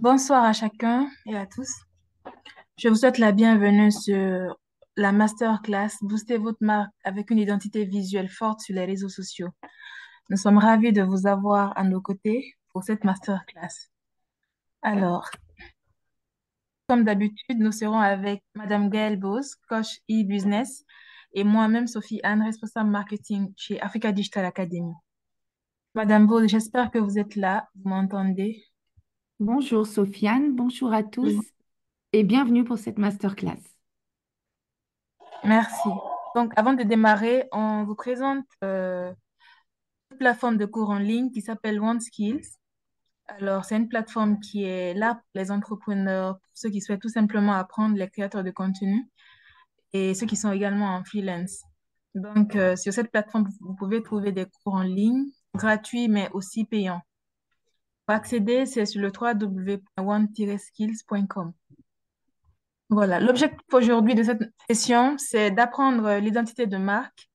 Bonsoir à chacun et à tous. Je vous souhaite la bienvenue sur la masterclass Booster votre marque avec une identité visuelle forte sur les réseaux sociaux. Nous sommes ravis de vous avoir à nos côtés pour cette masterclass. Alors, comme d'habitude, nous serons avec Madame Gaëlle Bose, coach e-business, et moi-même, Sophie Anne, responsable marketing chez Africa Digital Academy. Madame Bose, j'espère que vous êtes là, vous m'entendez? Bonjour Sofiane, bonjour à tous Oui. et bienvenue pour cette masterclass. Merci. Donc, avant de démarrer, on vous présente une plateforme de cours en ligne qui s'appelle OneSkills. Alors, c'est une plateforme qui est là pour les entrepreneurs, pour ceux qui souhaitent tout simplement apprendre, les créateurs de contenu et ceux qui sont également en freelance. Donc, sur cette plateforme, vous pouvez trouver des cours en ligne gratuits, mais aussi payants. Pour accéder, c'est sur le www.one-skills.com. Voilà. L'objectif aujourd'hui de cette session, c'est d'apprendre l'identité de marque,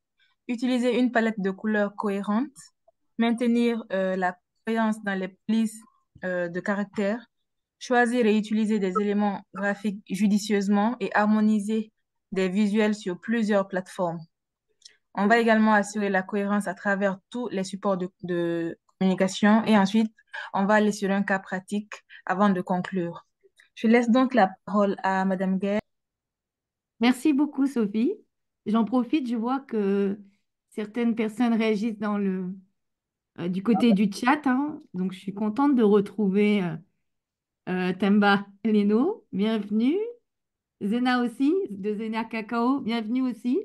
utiliser une palette de couleurs cohérente, maintenir la cohérence dans les polices de caractères, choisir et utiliser des éléments graphiques judicieusement et harmoniser des visuels sur plusieurs plateformes. On va également assurer la cohérence à travers tous les supports de communication et ensuite, on va aller sur un cas pratique avant de conclure. Je laisse donc la parole à Madame Guerre. Merci beaucoup Sophie. J'en profite, je vois que certaines personnes réagissent du côté du chat, hein. Donc je suis contente de retrouver Temba Leno, bienvenue. Zena aussi, de Zena Cacao, bienvenue aussi.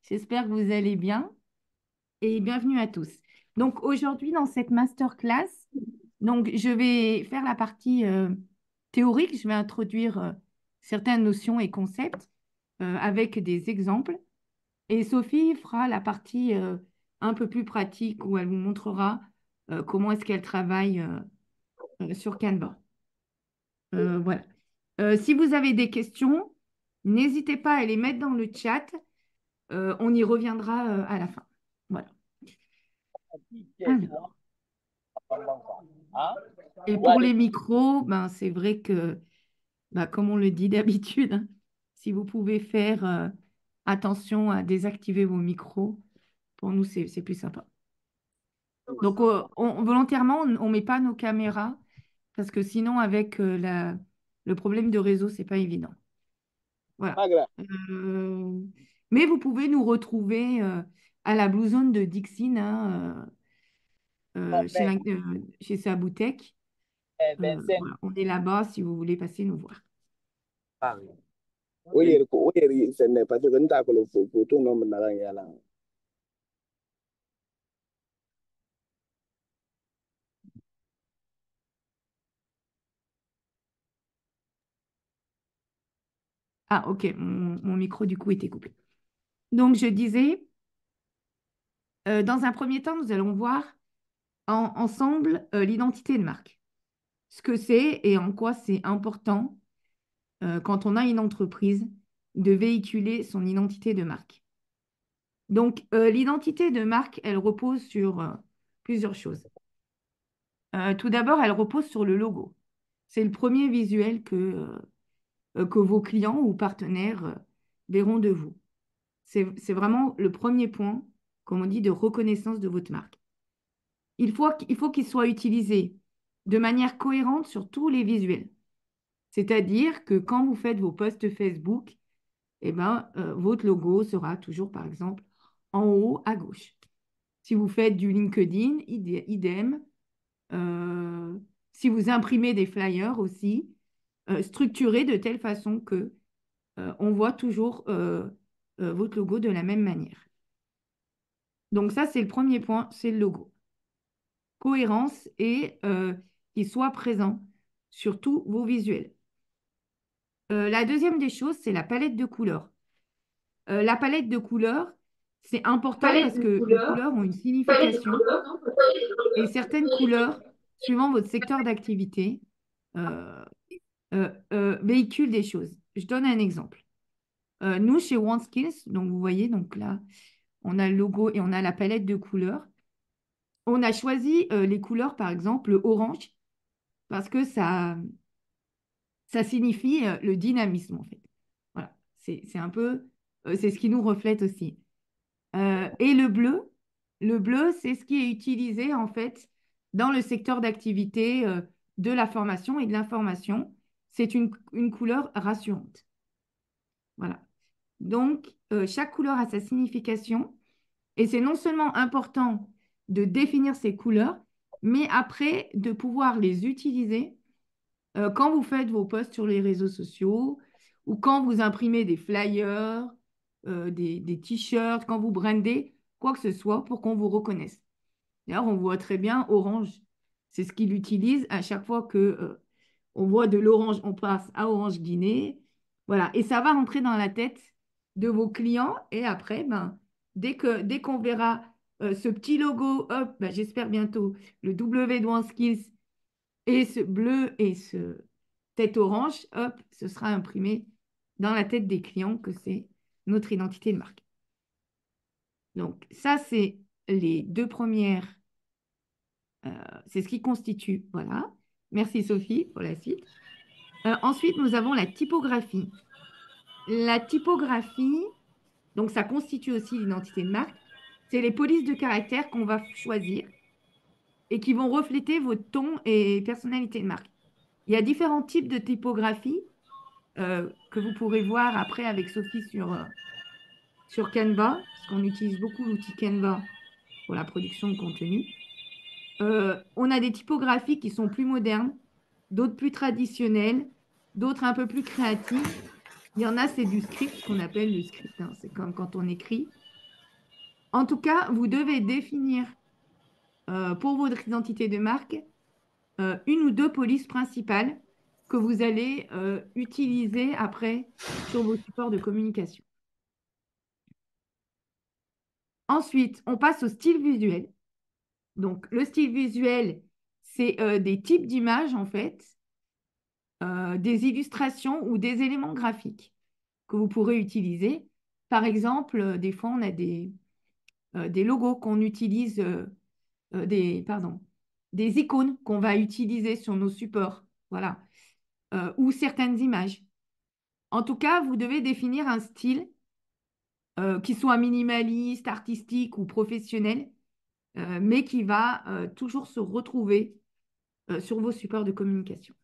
J'espère que vous allez bien et bienvenue à tous. Donc aujourd'hui dans cette masterclass, donc je vais faire la partie théorique, je vais introduire certaines notions et concepts avec des exemples. Et Sophie fera la partie un peu plus pratique où elle vous montrera comment est-ce qu'elle travaille sur Canva. Voilà. Si vous avez des questions, n'hésitez pas à les mettre dans le chat. On y reviendra à la fin. Voilà. Alors, et pour les micros, ben, c'est vrai que, ben, comme on le dit d'habitude, hein, si vous pouvez faire attention à désactiver vos micros, pour nous, c'est plus sympa. Donc, volontairement, on ne met pas nos caméras parce que sinon, avec le problème de réseau, c'est pas évident. Voilà. Euh, mais vous pouvez nous retrouver à la Blue Zone de Dixine, hein, chez Saboutek. Voilà, on est là-bas si vous voulez passer nous voir. Ah, ok, mon micro du coup était coupé. Donc, je disais, dans un premier temps, nous allons voir ensemble l'identité de marque. Ce que c'est et en quoi c'est important quand on a une entreprise de véhiculer son identité de marque. Donc, l'identité de marque, elle repose sur plusieurs choses. Tout d'abord, elle repose sur le logo. C'est le premier visuel que vos clients ou partenaires verront de vous. C'est vraiment le premier point, comme on dit, de reconnaissance de votre marque. Il faut qu'il soit utilisé de manière cohérente sur tous les visuels. C'est-à-dire que quand vous faites vos posts Facebook, eh ben, votre logo sera toujours, par exemple, en haut à gauche. Si vous faites du LinkedIn, idem. Euh, si vous imprimez des flyers aussi, structurés de telle façon que on voit toujours votre logo de la même manière. Donc ça, c'est le premier point, c'est le logo. Cohérence et qu'il soit présent sur tous vos visuels. La deuxième des choses, c'est la palette de couleurs. La palette de couleurs, c'est important parce que les couleurs ont une signification et certaines couleurs, suivant votre secteur d'activité, euh, véhiculent des choses. Je donne un exemple. Nous, chez OneSkills, donc vous voyez, donc là, on a le logo et on a la palette de couleurs. On a choisi les couleurs, par exemple, le orange, parce que ça signifie le dynamisme, en fait. Voilà, c'est un peu, c'est ce qui nous reflète aussi. Et le bleu, c'est ce qui est utilisé, en fait, dans le secteur d'activité de la formation et de l'information. C'est une couleur rassurante. Voilà. Donc, chaque couleur a sa signification. Et c'est non seulement important de définir ces couleurs, mais après de pouvoir les utiliser quand vous faites vos posts sur les réseaux sociaux ou quand vous imprimez des flyers, des t-shirts, quand vous brandez, quoi que ce soit pour qu'on vous reconnaisse. D'ailleurs, on voit très bien Orange. C'est ce qu'il utilise à chaque fois que on voit de l'orange, on passe à Orange Guinée. Voilà. Et ça va rentrer dans la tête de vos clients. Et après, ben, dès qu'on verra ce petit logo, hop, ben, j'espère bientôt, le W de OneSkills et ce bleu et ce tête orange, hop, ce sera imprimé dans la tête des clients que c'est notre identité de marque. Donc, ça, c'est les deux premières, c'est ce qui constitue. Voilà. Merci Sophie pour la suite. Ensuite, nous avons la typographie. La typographie, donc ça constitue aussi l'identité de marque, c'est les polices de caractère qu'on va choisir et qui vont refléter vos tons et personnalité de marque. Il y a différents types de typographie que vous pourrez voir après avec Sophie sur Canva, parce qu'on utilise beaucoup l'outil Canva pour la production de contenu. On a des typographies qui sont plus modernes, d'autres plus traditionnelles, d'autres un peu plus créatives. Il y en a, c'est du script, ce qu'on appelle le script, hein. C'est comme quand on écrit. En tout cas, vous devez définir pour votre identité de marque une ou deux polices principales que vous allez utiliser après sur vos supports de communication. Ensuite, on passe au style visuel. Donc, le style visuel, c'est des types d'images, en fait, des illustrations ou des éléments graphiques que vous pourrez utiliser. Par exemple, des fois, on a des logos qu'on utilise, pardon, des icônes qu'on va utiliser sur nos supports, voilà, ou certaines images. En tout cas, vous devez définir un style qui soit minimaliste, artistique ou professionnel, mais qui va toujours se retrouver sur vos supports de communication.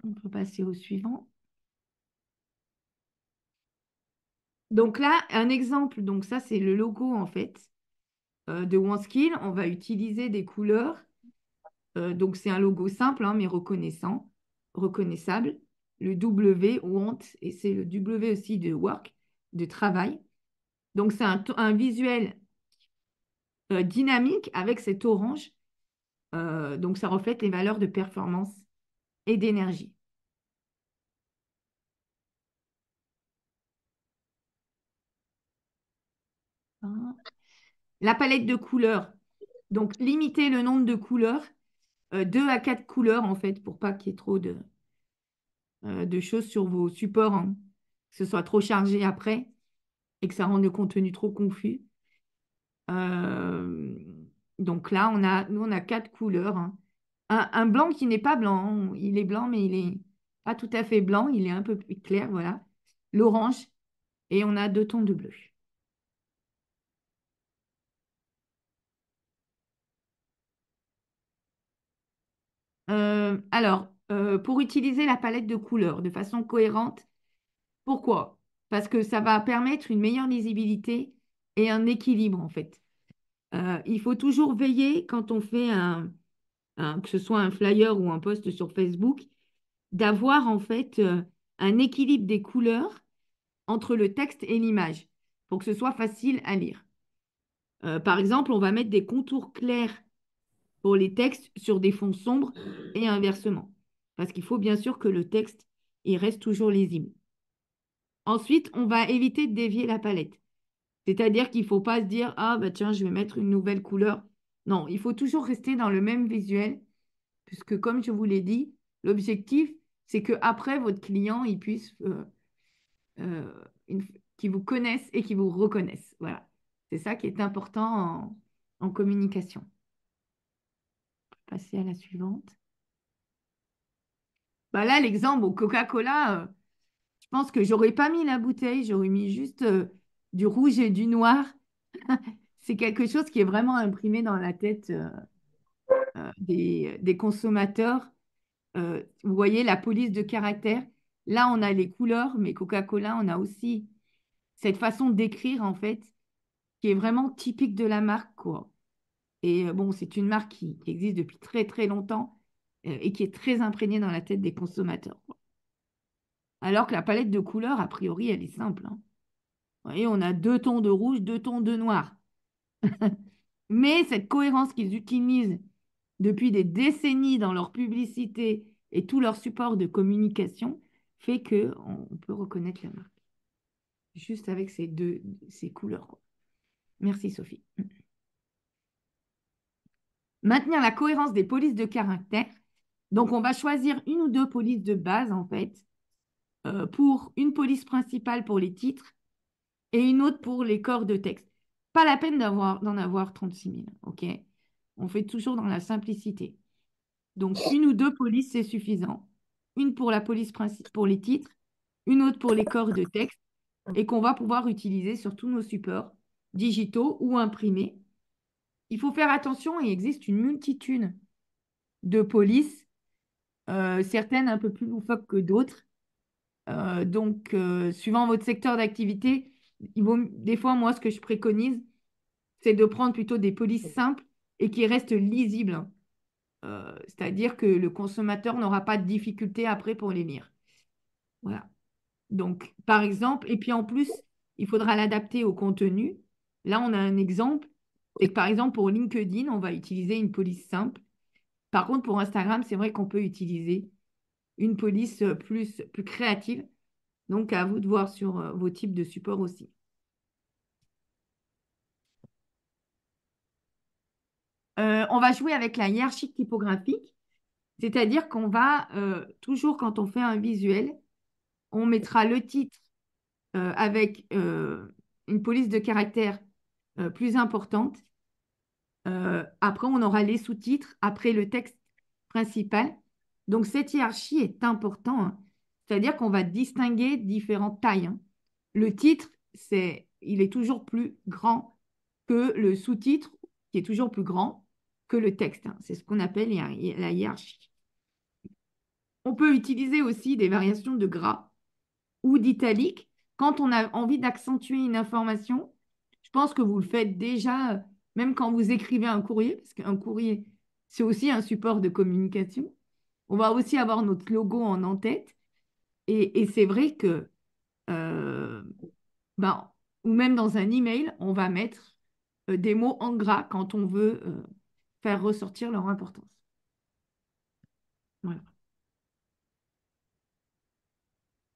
On peut passer au suivant. Donc là, un exemple, donc ça c'est le logo en fait de OneSkill. On va utiliser des couleurs. Donc c'est un logo simple hein, mais reconnaissable. Le W, Want, et c'est le W aussi de Work, de travail. Donc c'est un visuel dynamique avec cet orange. Donc ça reflète les valeurs de performance et d'énergie. La palette de couleurs. Donc limiter le nombre de couleurs, 2 à 4 couleurs en fait, pour pas qu'il y ait trop de choses sur vos supports, hein, que ce soit trop chargé après et que ça rende le contenu trop confus. Euh, donc là, nous, on a 4 couleurs, hein. Un blanc qui n'est pas blanc, hein. Il est blanc, mais il est pas tout à fait blanc, il est un peu plus clair, voilà. L'orange, et on a 2 tons de bleu. Pour utiliser la palette de couleurs de façon cohérente, pourquoi? Parce que ça va permettre une meilleure lisibilité et un équilibre, en fait. Il faut toujours veiller quand on fait que ce soit un flyer ou un post sur Facebook, d'avoir en fait un équilibre des couleurs entre le texte et l'image pour que ce soit facile à lire. Par exemple, on va mettre des contours clairs pour les textes sur des fonds sombres et inversement. Parce qu'il faut bien sûr que le texte, il reste toujours lisible. Ensuite, on va éviter de dévier la palette. C'est-à-dire qu'il ne faut pas se dire, ah bah tiens, je vais mettre une nouvelle couleur. Non, il faut toujours rester dans le même visuel, puisque comme je vous l'ai dit, l'objectif, c'est que après votre client, il puisse euh, une- qui vous connaissent et qui vous reconnaissent. Voilà. C'est ça qui est important en communication. Passer à la suivante. Bah là, l'exemple au Coca-Cola, je pense que j'aurais pas mis la bouteille, j'aurais mis juste du rouge et du noir. C'est quelque chose qui est vraiment imprimé dans la tête des consommateurs. Vous voyez la police de caractère. Là, on a les couleurs, mais Coca-Cola, on a aussi cette façon d'écrire, en fait, qui est vraiment typique de la marque, quoi. Et bon, c'est une marque qui existe depuis très, très longtemps et qui est très imprégnée dans la tête des consommateurs, quoi. Alors que la palette de couleurs, a priori, elle est simple, hein. Vous voyez, on a deux tons de rouge, deux tons de noir. Mais cette cohérence qu'ils utilisent depuis des décennies dans leur publicité et tous leurs supports de communication fait que on peut reconnaître la marque juste avec ces couleurs, quoi. Merci Sophie. Maintenir la cohérence des polices de caractère. Donc on va choisir une ou deux polices de base en fait pour une police principale pour les titres et une autre pour les corps de texte. Pas la peine d'en avoir 36 000, ok? On fait toujours dans la simplicité. Donc, une ou deux polices, c'est suffisant. Une pour la police pour les titres, une autre pour les corps de texte, et qu'on va pouvoir utiliser sur tous nos supports digitaux ou imprimés. Il faut faire attention, il existe une multitude de polices, certaines un peu plus loufoques que d'autres. Donc, suivant votre secteur d'activité, des fois, moi, ce que je préconise, c'est de prendre plutôt des polices simples et qui restent lisibles. C'est-à-dire que le consommateur n'aura pas de difficulté après pour les lire. Voilà. Donc, par exemple, et puis en plus, il faudra l'adapter au contenu. Là, on a un exemple. C'est que par exemple, pour LinkedIn, on va utiliser une police simple. Par contre, pour Instagram, c'est vrai qu'on peut utiliser une police plus créative. Donc, à vous de voir sur vos types de supports aussi. On va jouer avec la hiérarchie typographique, c'est-à-dire qu'on va, toujours quand on fait un visuel, on mettra le titre avec une police de caractère plus importante. Après, on aura les sous-titres, après le texte principal. Donc, cette hiérarchie est importante, hein. C'est-à-dire qu'on va distinguer différentes tailles, hein. Le titre, il est toujours plus grand que le sous-titre, qui est toujours plus grand que le texte, hein. C'est ce qu'on appelle la hiérarchie. On peut utiliser aussi des variations de gras ou d'italique quand on a envie d'accentuer une information. Je pense que vous le faites déjà, même quand vous écrivez un courrier, parce qu'un courrier, c'est aussi un support de communication. On va aussi avoir notre logo en tête. Et c'est vrai que, euh, ben, ou même dans un email, on va mettre des mots en gras quand on veut faire ressortir leur importance. Voilà.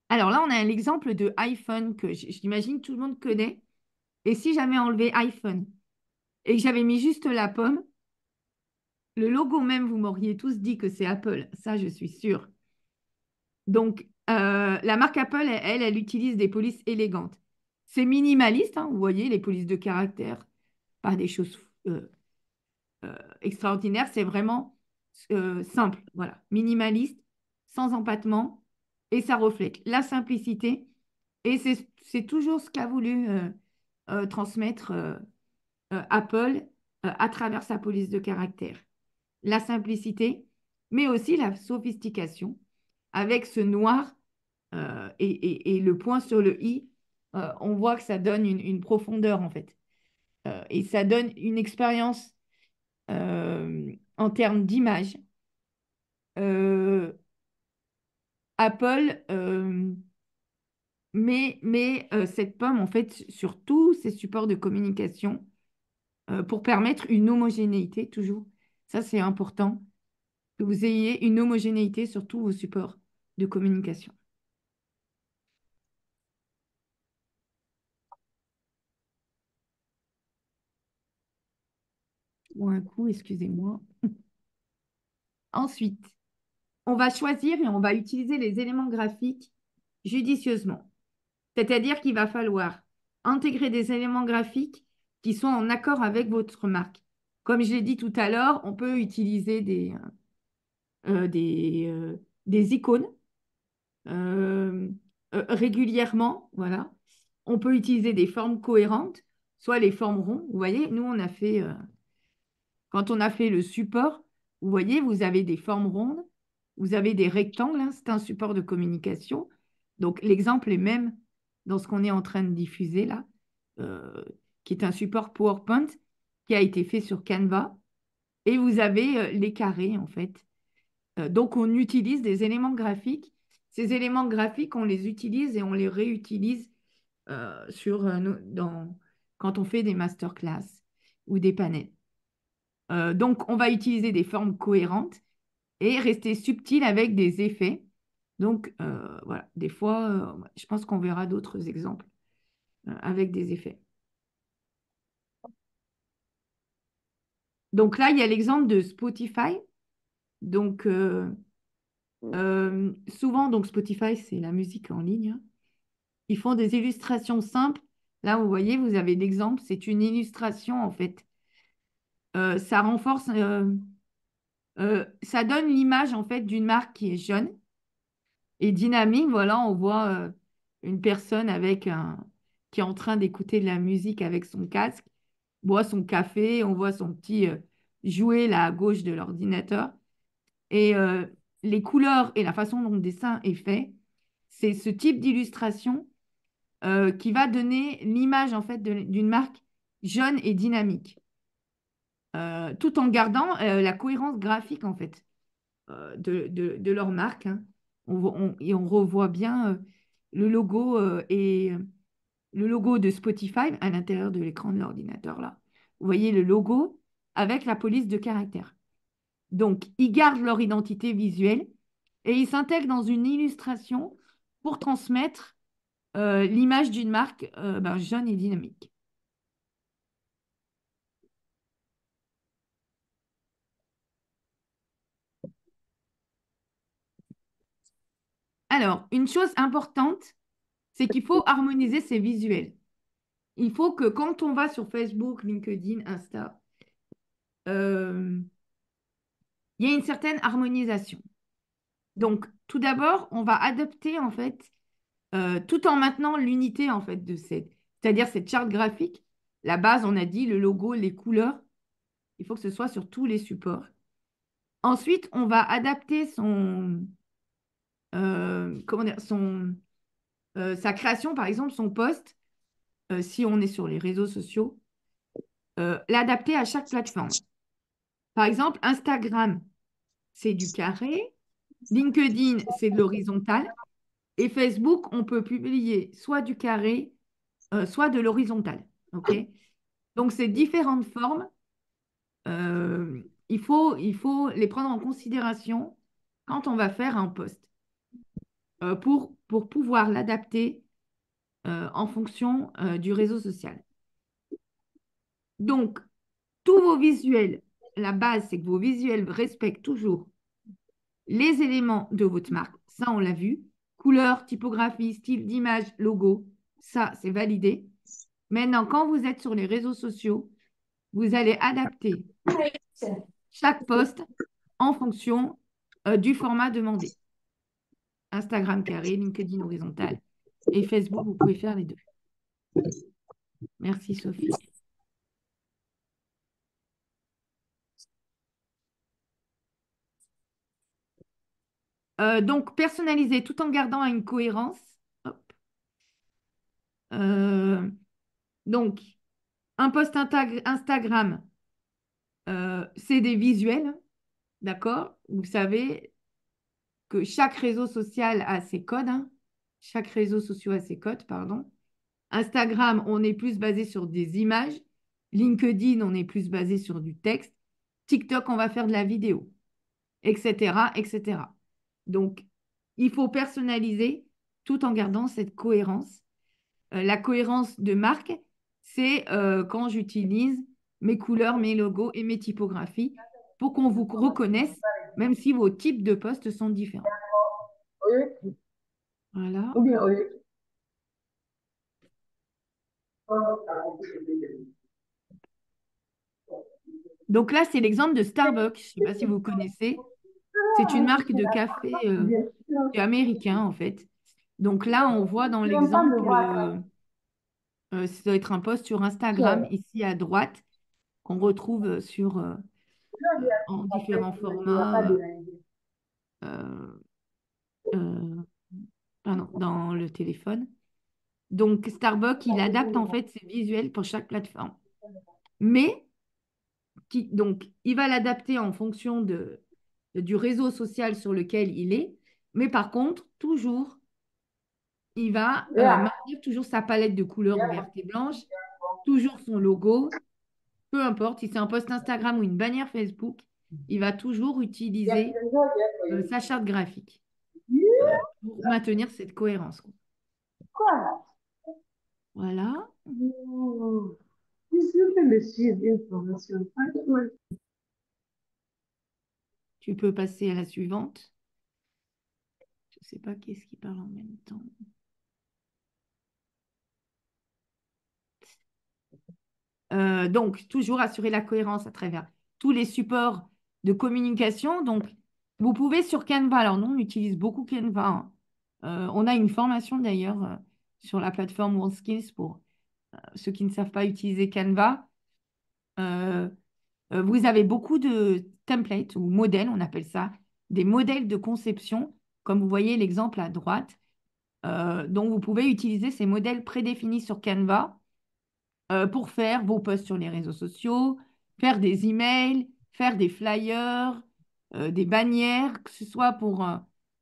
Alors là, on a un exemple de iPhone que j'imagine tout le monde connaît. Et si j'avais enlevé iPhone et que j'avais mis juste la pomme, le logo même, vous m'auriez tous dit que c'est Apple. Ça, je suis sûre. Donc, la marque Apple, elle utilise des polices élégantes. C'est minimaliste, hein, vous voyez, les polices de caractère, pas des choses extraordinaires. C'est vraiment simple, voilà. Minimaliste, sans empattement, et ça reflète la simplicité. Et c'est toujours ce qu'a voulu transmettre Apple à travers sa police de caractère. La simplicité, mais aussi la sophistication, avec ce noir et le point sur le i, on voit que ça donne une profondeur en fait. Et ça donne une expérience en termes d'image. Euh, Apple met cette pomme en fait sur tous ses supports de communication pour permettre une homogénéité toujours. Ça, c'est important que vous ayez une homogénéité sur tous vos supports de communication. Ou un coup, excusez-moi. Ensuite, on va choisir et on va utiliser les éléments graphiques judicieusement. C'est-à-dire qu'il va falloir intégrer des éléments graphiques qui sont en accord avec votre marque. Comme je l'ai dit tout à l'heure, on peut utiliser euh, des, euh, des icônes euh, régulièrement. Voilà. On peut utiliser des formes cohérentes, soit les formes rondes. Vous voyez, nous, quand on a fait le support, vous voyez, vous avez des formes rondes, vous avez des rectangles, hein, c'est un support de communication. Donc, l'exemple est même dans ce qu'on est en train de diffuser là, euh, qui est un support PowerPoint qui a été fait sur Canva. Et vous avez les carrés, en fait. Donc, on utilise des éléments graphiques. Ces éléments graphiques, on les utilise et on les réutilise quand on fait des masterclass ou des panels. Donc, on va utiliser des formes cohérentes et rester subtil avec des effets. Donc, voilà, des fois, je pense qu'on verra d'autres exemples avec des effets. Donc là, il y a l'exemple de Spotify. Donc, souvent, donc Spotify, c'est la musique en ligne, hein. Ils font des illustrations simples. Là, vous voyez, vous avez l'exemple, c'est une illustration en fait. Ça renforce, ça donne l'image en fait d'une marque qui est jeune et dynamique. Voilà, on voit une personne qui est en train d'écouter de la musique avec son casque, boit son café, on voit son petit jouet là à gauche de l'ordinateur. Et les couleurs et la façon dont le dessin est fait, c'est ce type d'illustration qui va donner l'image en fait d'une marque jeune et dynamique, tout en gardant la cohérence graphique en fait de leur marque, hein. Et on revoit bien le logo et le logo de Spotify à l'intérieur de l'écran de l'ordinateur là. Vous voyez le logo avec la police de caractère. Donc, ils gardent leur identité visuelle et ils s'intègrent dans une illustration pour transmettre l'image d'une marque jeune et dynamique. Alors, une chose importante, c'est qu'il faut harmoniser ces visuels. Il faut que quand on va sur Facebook, LinkedIn, Insta, euh, il y ait une certaine harmonisation. Donc, tout d'abord, on va adopter en fait, tout en maintenant l'unité en fait c'est-à-dire cette charte graphique. La base, on a dit, le logo, les couleurs, il faut que ce soit sur tous les supports. Ensuite, on va adapter comment dire, sa création, par exemple, son post, si on est sur les réseaux sociaux, l'adapter à chaque plateforme. Par exemple, Instagram, c'est du carré, LinkedIn, c'est de l'horizontal, et Facebook, on peut publier soit du carré, soit de l'horizontal. OK? Donc, ces différentes formes, il faut les prendre en considération quand on va faire un post pour pouvoir l'adapter en fonction du réseau social. Donc, tous vos visuels, la base, c'est que vos visuels respectent toujours les éléments de votre marque. Ça, on l'a vu. Couleur, typographie, style d'image, logo. Ça, c'est validé. Maintenant, quand vous êtes sur les réseaux sociaux, vous allez adapter chaque post en fonction du format demandé. Instagram carré, LinkedIn horizontal et Facebook, vous pouvez faire les deux. Merci Sophie. Donc, personnaliser tout en gardant une cohérence. Hop. Euh, donc, un post Instagram, c'est des visuels, d'accord? Vous savez que chaque réseau social a ses codes, hein. Chaque réseau social a ses codes, pardon. Instagram, on est plus basé sur des images. LinkedIn, on est plus basé sur du texte. TikTok, on va faire de la vidéo, etc., etc. Donc, il faut personnaliser tout en gardant cette cohérence. La cohérence de marque, c'est quand j'utilise mes couleurs, mes logos et mes typographies pour qu'on vous reconnaisse, même si vos types de postes sont différents. Oui, Voilà. ou bien oui. Donc là, c'est l'exemple de Starbucks. Je ne sais pas si vous connaissez. C'est une marque de café qui est américain, en fait. Donc là, on voit dans l'exemple, ça doit être un post sur Instagram, ici à droite, qu'on retrouve en différents formats euh, euh, pardon, dans le téléphone. Donc, Starbucks, il adapte en fait ses visuels pour chaque plateforme. Mais, donc, il va l'adapter en fonction du réseau social sur lequel il est. Mais par contre, toujours, il va maintenir toujours sa palette de couleurs verte et blanche, toujours son logo, peu importe si c'est un post Instagram ou une bannière Facebook, il va toujours utiliser sa charte graphique pour maintenir cette cohérence, quoi. Voilà. Tu peux passer à la suivante. Je ne sais pas qui est-ce qui parle en même temps. Donc, toujours assurer la cohérence à travers tous les supports de communication. Donc, vous pouvez sur Canva, alors nous, on utilise beaucoup Canva, hein. On a une formation d'ailleurs sur la plateforme WorldSkills pour ceux qui ne savent pas utiliser Canva. Euh, vous avez beaucoup de templates ou modèles, on appelle ça, des modèles de conception, comme vous voyez l'exemple à droite. Donc, vous pouvez utiliser ces modèles prédéfinis sur Canva pour faire vos posts sur les réseaux sociaux, faire des emails, faire des flyers, des bannières, que ce soit pour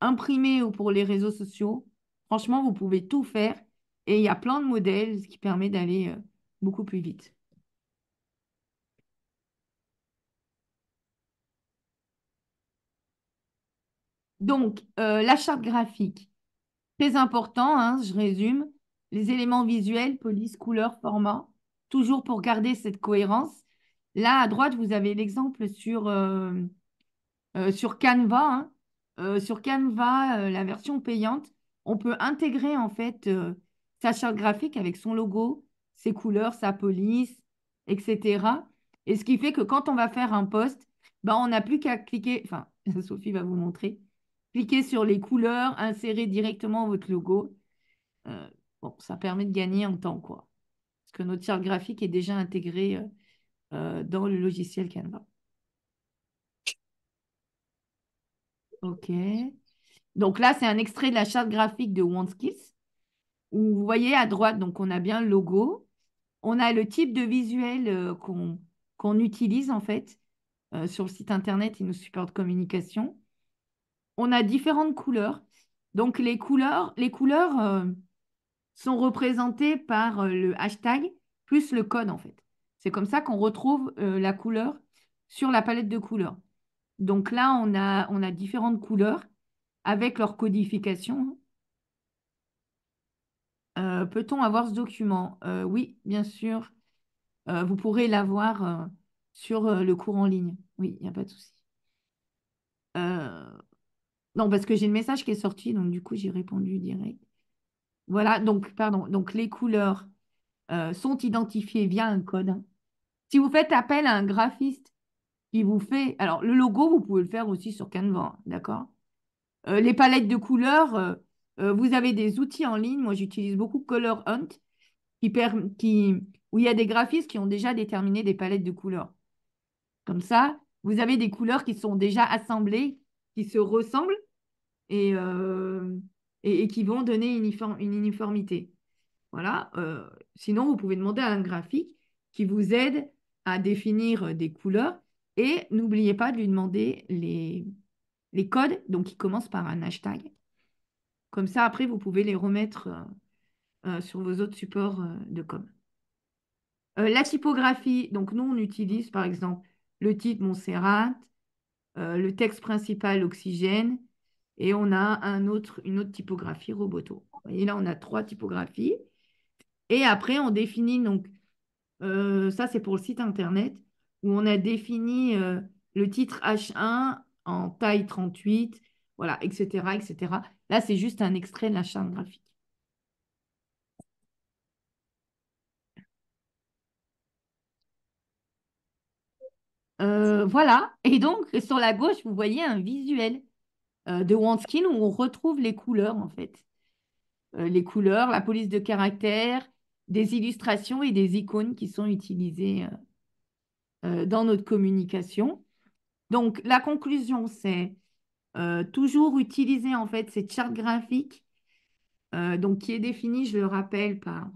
imprimer ou pour les réseaux sociaux. Franchement, vous pouvez tout faire et il y a plein de modèles, ce qui permet d'aller beaucoup plus vite. Donc, la charte graphique, très important, hein, je résume, les éléments visuels, police, couleur, format, toujours pour garder cette cohérence. Là, à droite, vous avez l'exemple sur Canva, hein. Sur Canva, la version payante, on peut intégrer en fait sa charte graphique avec son logo, ses couleurs, sa police, etc. Et ce qui fait que quand on va faire un post, ben, on n'a plus qu'à cliquer, enfin, Sophie va vous montrer, cliquer sur les couleurs, insérer directement votre logo. Euh, bon, ça permet de gagner en temps, quoi. Parce que notre charte graphique est déjà intégrée dans le logiciel Canva. OK. Donc là, c'est un extrait de la charte graphique de WantKiss, où vous voyez à droite, donc on a bien le logo, on a le type de visuel qu'on utilise en fait sur le site internet et nos supports de communication. On a différentes couleurs. Donc les couleurs sont représentées par le hashtag plus le code en fait. C'est comme ça qu'on retrouve la couleur sur la palette de couleurs. Donc là, on a différentes couleurs avec leur codification. Peut-on avoir ce document? Oui, bien sûr. Vous pourrez l'avoir sur le cours en ligne. Oui, il n'y a pas de souci. Euh, non, parce que j'ai le message qui est sorti, donc du coup, j'ai répondu direct. Voilà, donc, pardon. Donc, les couleurs sont identifiées via un code. Si vous faites appel à un graphiste qui vous fait... Alors, le logo, vous pouvez le faire aussi sur Canva, hein, d'accord? Les palettes de couleurs, vous avez des outils en ligne. Moi, j'utilise beaucoup Color Hunt où il y a des graphistes qui ont déjà déterminé des palettes de couleurs. Comme ça, vous avez des couleurs qui sont déjà assemblées, qui se ressemblent et, euh, et qui vont donner une uniformité. Voilà. Sinon, vous pouvez demander à un graphique qui vous aide à définir des couleurs et n'oubliez pas de lui demander les codes, donc qui commencent par un hashtag. Comme ça, après, vous pouvez les remettre sur vos autres supports de com. La typographie, donc nous, on utilise par exemple le titre Montserrat, le texte principal Oxygène, et on a une autre typographie Roboto. Vous voyez, là, on a 3 typographies. Et après, on définit, donc, ça c'est pour le site internet, où on a défini le titre H1 en taille 38, voilà, etc., etc. Là, c'est juste un extrait de la charte graphique. Voilà. Et donc, sur la gauche, vous voyez un visuel de OneSkin où on retrouve les couleurs, en fait. Les couleurs, la police de caractère, des illustrations et des icônes qui sont utilisées dans notre communication. Donc, la conclusion, c'est toujours utiliser, en fait, cette charte graphique, donc qui est définie, je le rappelle, par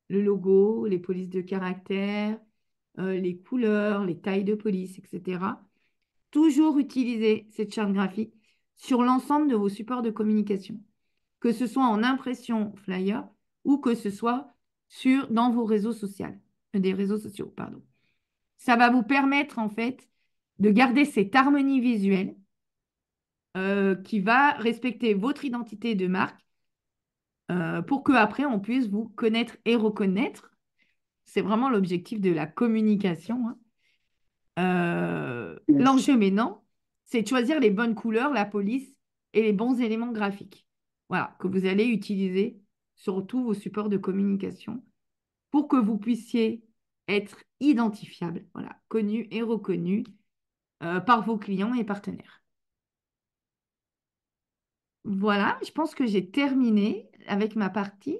le logo, les polices de caractère, les couleurs, les tailles de police, etc. Toujours utiliser cette charte graphique sur l'ensemble de vos supports de communication, que ce soit en impression flyer ou que ce soit dans vos réseaux sociaux, des réseaux sociaux, pardon. Ça va vous permettre en fait de garder cette harmonie visuelle qui va respecter votre identité de marque pour que après on puisse vous connaître et reconnaître. C'est vraiment l'objectif de la communication, hein. L'enjeu maintenant, c'est de choisir les bonnes couleurs, la police et les bons éléments graphiques. Voilà, que vous allez utiliser sur tous vos supports de communication pour que vous puissiez être identifiable, voilà, connu et reconnu par vos clients et partenaires. Voilà, je pense que j'ai terminé avec ma partie.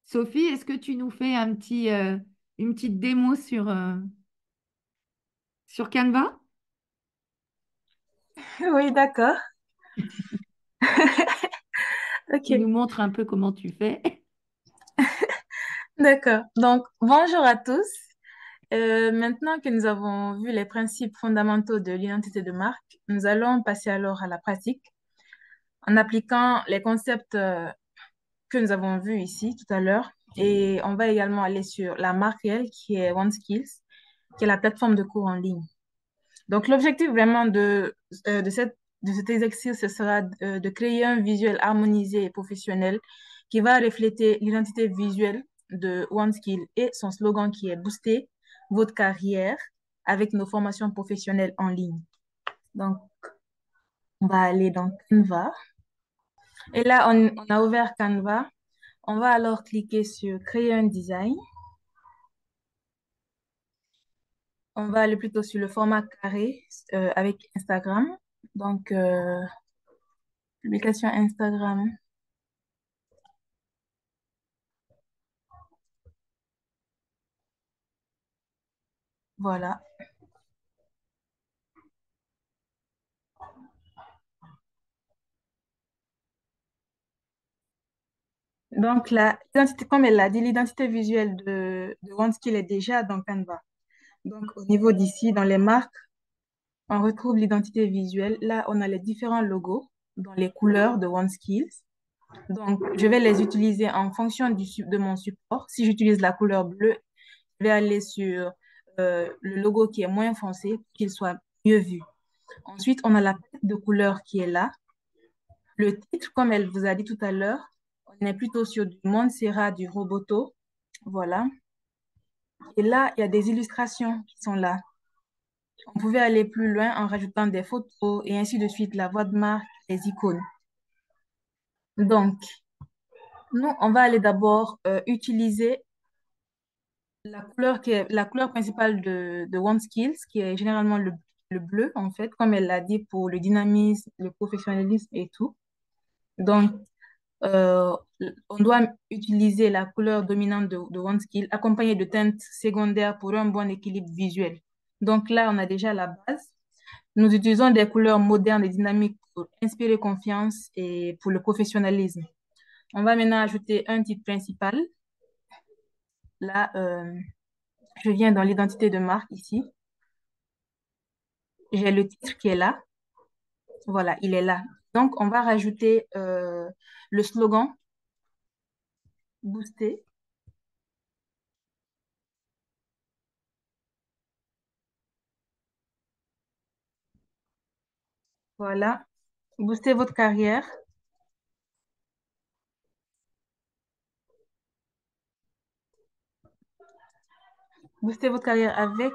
Sophie, est-ce que tu nous fais une petite démo sur Canva? Oui, d'accord. Tu nous Ok, montres un peu comment tu fais. d'accord. Donc, bonjour à tous. Maintenant que nous avons vu les principes fondamentaux de l'identité de marque, nous allons passer alors à la pratique en appliquant les concepts que nous avons vus ici tout à l'heure. Et on va également aller sur la marque réelle qui est OneSkills, qui est la plateforme de cours en ligne. Donc, l'objectif vraiment de cet exercice, ce sera de créer un visuel harmonisé et professionnel qui va refléter l'identité visuelle de OneSkill et son slogan qui est Booster votre carrière avec nos formations professionnelles en ligne. Donc, on va aller dans Canva. Et là, on a ouvert Canva. On va alors cliquer sur Créer un design. On va aller plutôt sur le format carré avec Instagram. Donc, publication Instagram. Voilà. Donc, l'identité, comme elle l'a dit, l'identité visuelle de OneSkill est déjà dans Canva. Donc, au niveau d'ici, dans les marques, on retrouve l'identité visuelle. Là, on a les différents logos dans les couleurs de OneSkills. Donc, je vais les utiliser en fonction de mon support. Si j'utilise la couleur bleue, je vais aller sur le logo qui est moins foncé pour qu'il soit mieux vu. Ensuite, on a la palette de couleurs qui est là. Le titre, comme elle vous a dit tout à l'heure, on est plutôt sur du Montserrat, du Roboto. Voilà. Et là, il y a des illustrations qui sont là. On pouvait aller plus loin en rajoutant des photos et ainsi de suite, la voix de marque, les icônes. Donc, nous, on va aller d'abord utiliser la couleur principale de OneSkills, qui est généralement le bleu, en fait, comme elle l'a dit, pour le dynamisme, le professionnalisme et tout. Donc, euh, on doit utiliser la couleur dominante de OneSkill accompagnée de teintes secondaires pour un bon équilibre visuel. Donc là, on a déjà la base. Nous utilisons des couleurs modernes et dynamiques pour inspirer confiance et pour le professionnalisme. On va maintenant ajouter un titre principal. Là, je viens dans l'identité de marque ici. J'ai le titre qui est là. Voilà, il est là. Donc, on va rajouter le slogan Booster. Voilà, Booster votre carrière. Booster votre carrière avec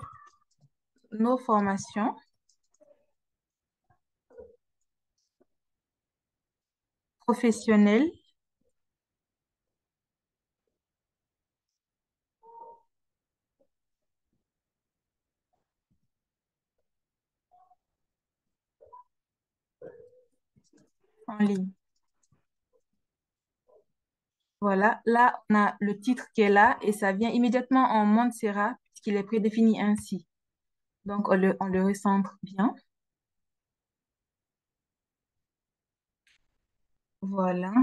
nos formations professionnelles en ligne. Voilà, là, on a le titre qui est là et ça vient immédiatement en Montserrat puisqu'il est prédéfini ainsi. Donc, on le recentre bien. Voilà.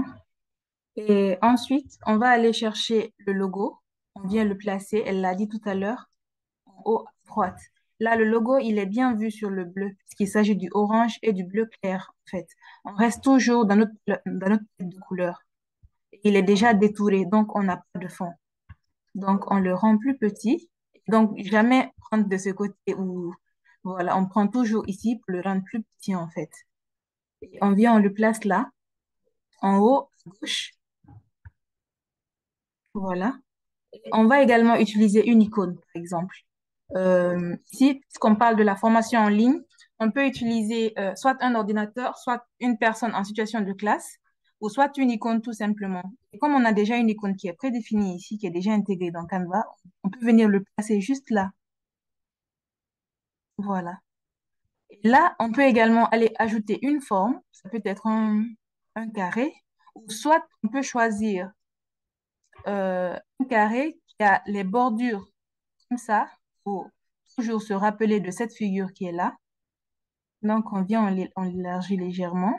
Et ensuite, on va aller chercher le logo. On vient le placer, elle l'a dit tout à l'heure, en haut à droite. Là, le logo, il est bien vu sur le bleu, puisqu'il s'agit du orange et du bleu clair, en fait. On reste toujours dans notre palette de couleurs. Il est déjà détouré, donc on n'a pas de fond. Donc, on le rend plus petit. Donc, jamais prendre de ce côté où, voilà, on prend toujours ici pour le rendre plus petit, en fait. Et on vient, on le place là, en haut, à gauche. Voilà. On va également utiliser une icône, par exemple. Ici, puisqu'on parle de la formation en ligne, on peut utiliser soit un ordinateur, soit une personne en situation de classe, ou soit une icône tout simplement. Et comme on a déjà une icône qui est prédéfinie ici, qui est déjà intégrée dans Canva, on peut venir le placer juste là. Voilà. Et là, on peut également aller ajouter une forme. Ça peut être un carré, ou soit on peut choisir un carré qui a les bordures comme ça, faut toujours se rappeler de cette figure qui est là. Donc, on vient, on l'élargit légèrement,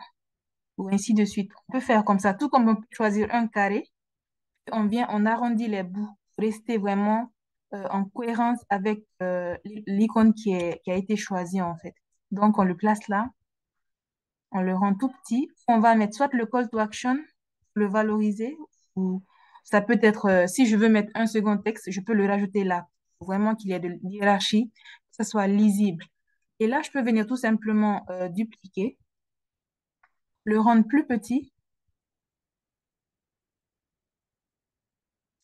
ou ainsi de suite. On peut faire comme ça, tout comme on peut choisir un carré, on vient, on arrondit les bouts, pour rester vraiment en cohérence avec l'icône qui a été choisie, en fait. Donc, on le place là, on le rend tout petit. On va mettre soit le call to action, le valoriser, ou ça peut être, si je veux mettre un second texte, je peux le rajouter là, pour vraiment qu'il y ait de hiérarchie, que ce soit lisible. Et là, je peux venir tout simplement dupliquer, le rendre plus petit,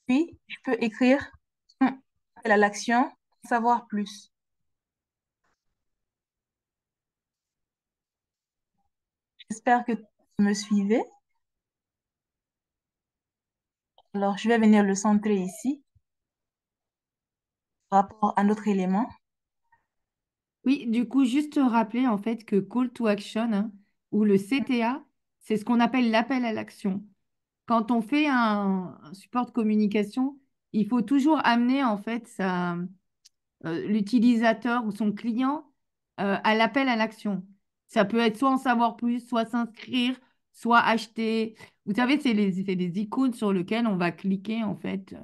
puis je peux écrire appel à l'action, savoir plus. J'espère que vous me suivez. Alors, je vais venir le centrer ici par rapport à notre élément. Oui, du coup, juste rappeler en fait que Call to Action, hein, ou le CTA, c'est ce qu'on appelle l'appel à l'action. Quand on fait un support de communication, il faut toujours amener en fait l'utilisateur ou son client à l'appel à l'action. Ça peut être soit en savoir plus, soit s'inscrire, soit acheter. Vous savez, c'est les icônes sur lesquelles on va cliquer en fait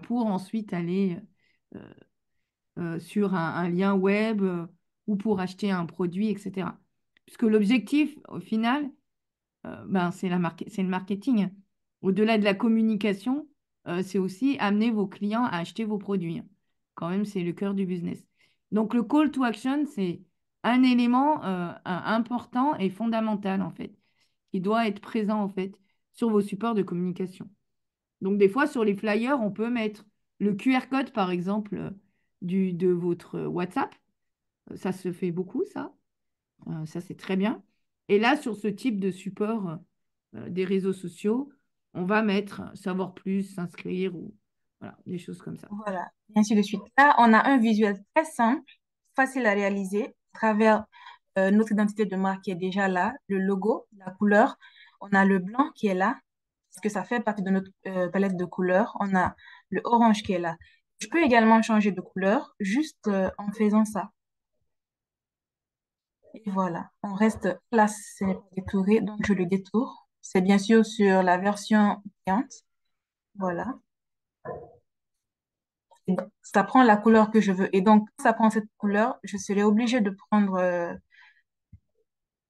pour ensuite aller euh, sur un lien web ou pour acheter un produit, etc. Puisque l'objectif, au final, ben, c'est le marketing. Au-delà de la communication, c'est aussi amener vos clients à acheter vos produits. Quand même, c'est le cœur du business. Donc, le call to action, c'est un élément important et fondamental, en fait, qui doit être présent, en fait, sur vos supports de communication. Donc, des fois, sur les flyers, on peut mettre le QR code, par exemple, de votre WhatsApp. Ça se fait beaucoup, ça. Ça, c'est très bien. Et là, sur ce type de support des réseaux sociaux, on va mettre savoir plus, s'inscrire ou voilà, des choses comme ça. Voilà, et ainsi de suite. Là, on a un visuel très simple, facile à réaliser à travers notre identité de marque qui est déjà là, le logo, la couleur. On a le blanc qui est là, parce que ça fait partie de notre palette de couleurs. On a le orange qui est là. Je peux également changer de couleur juste en faisant ça. Et voilà, on reste là, ce n'est pas détouré, donc je le détourne. C'est bien sûr sur la version payante. Voilà. Ça prend la couleur que je veux. Et donc, quand ça prend cette couleur, je serai obligée de prendre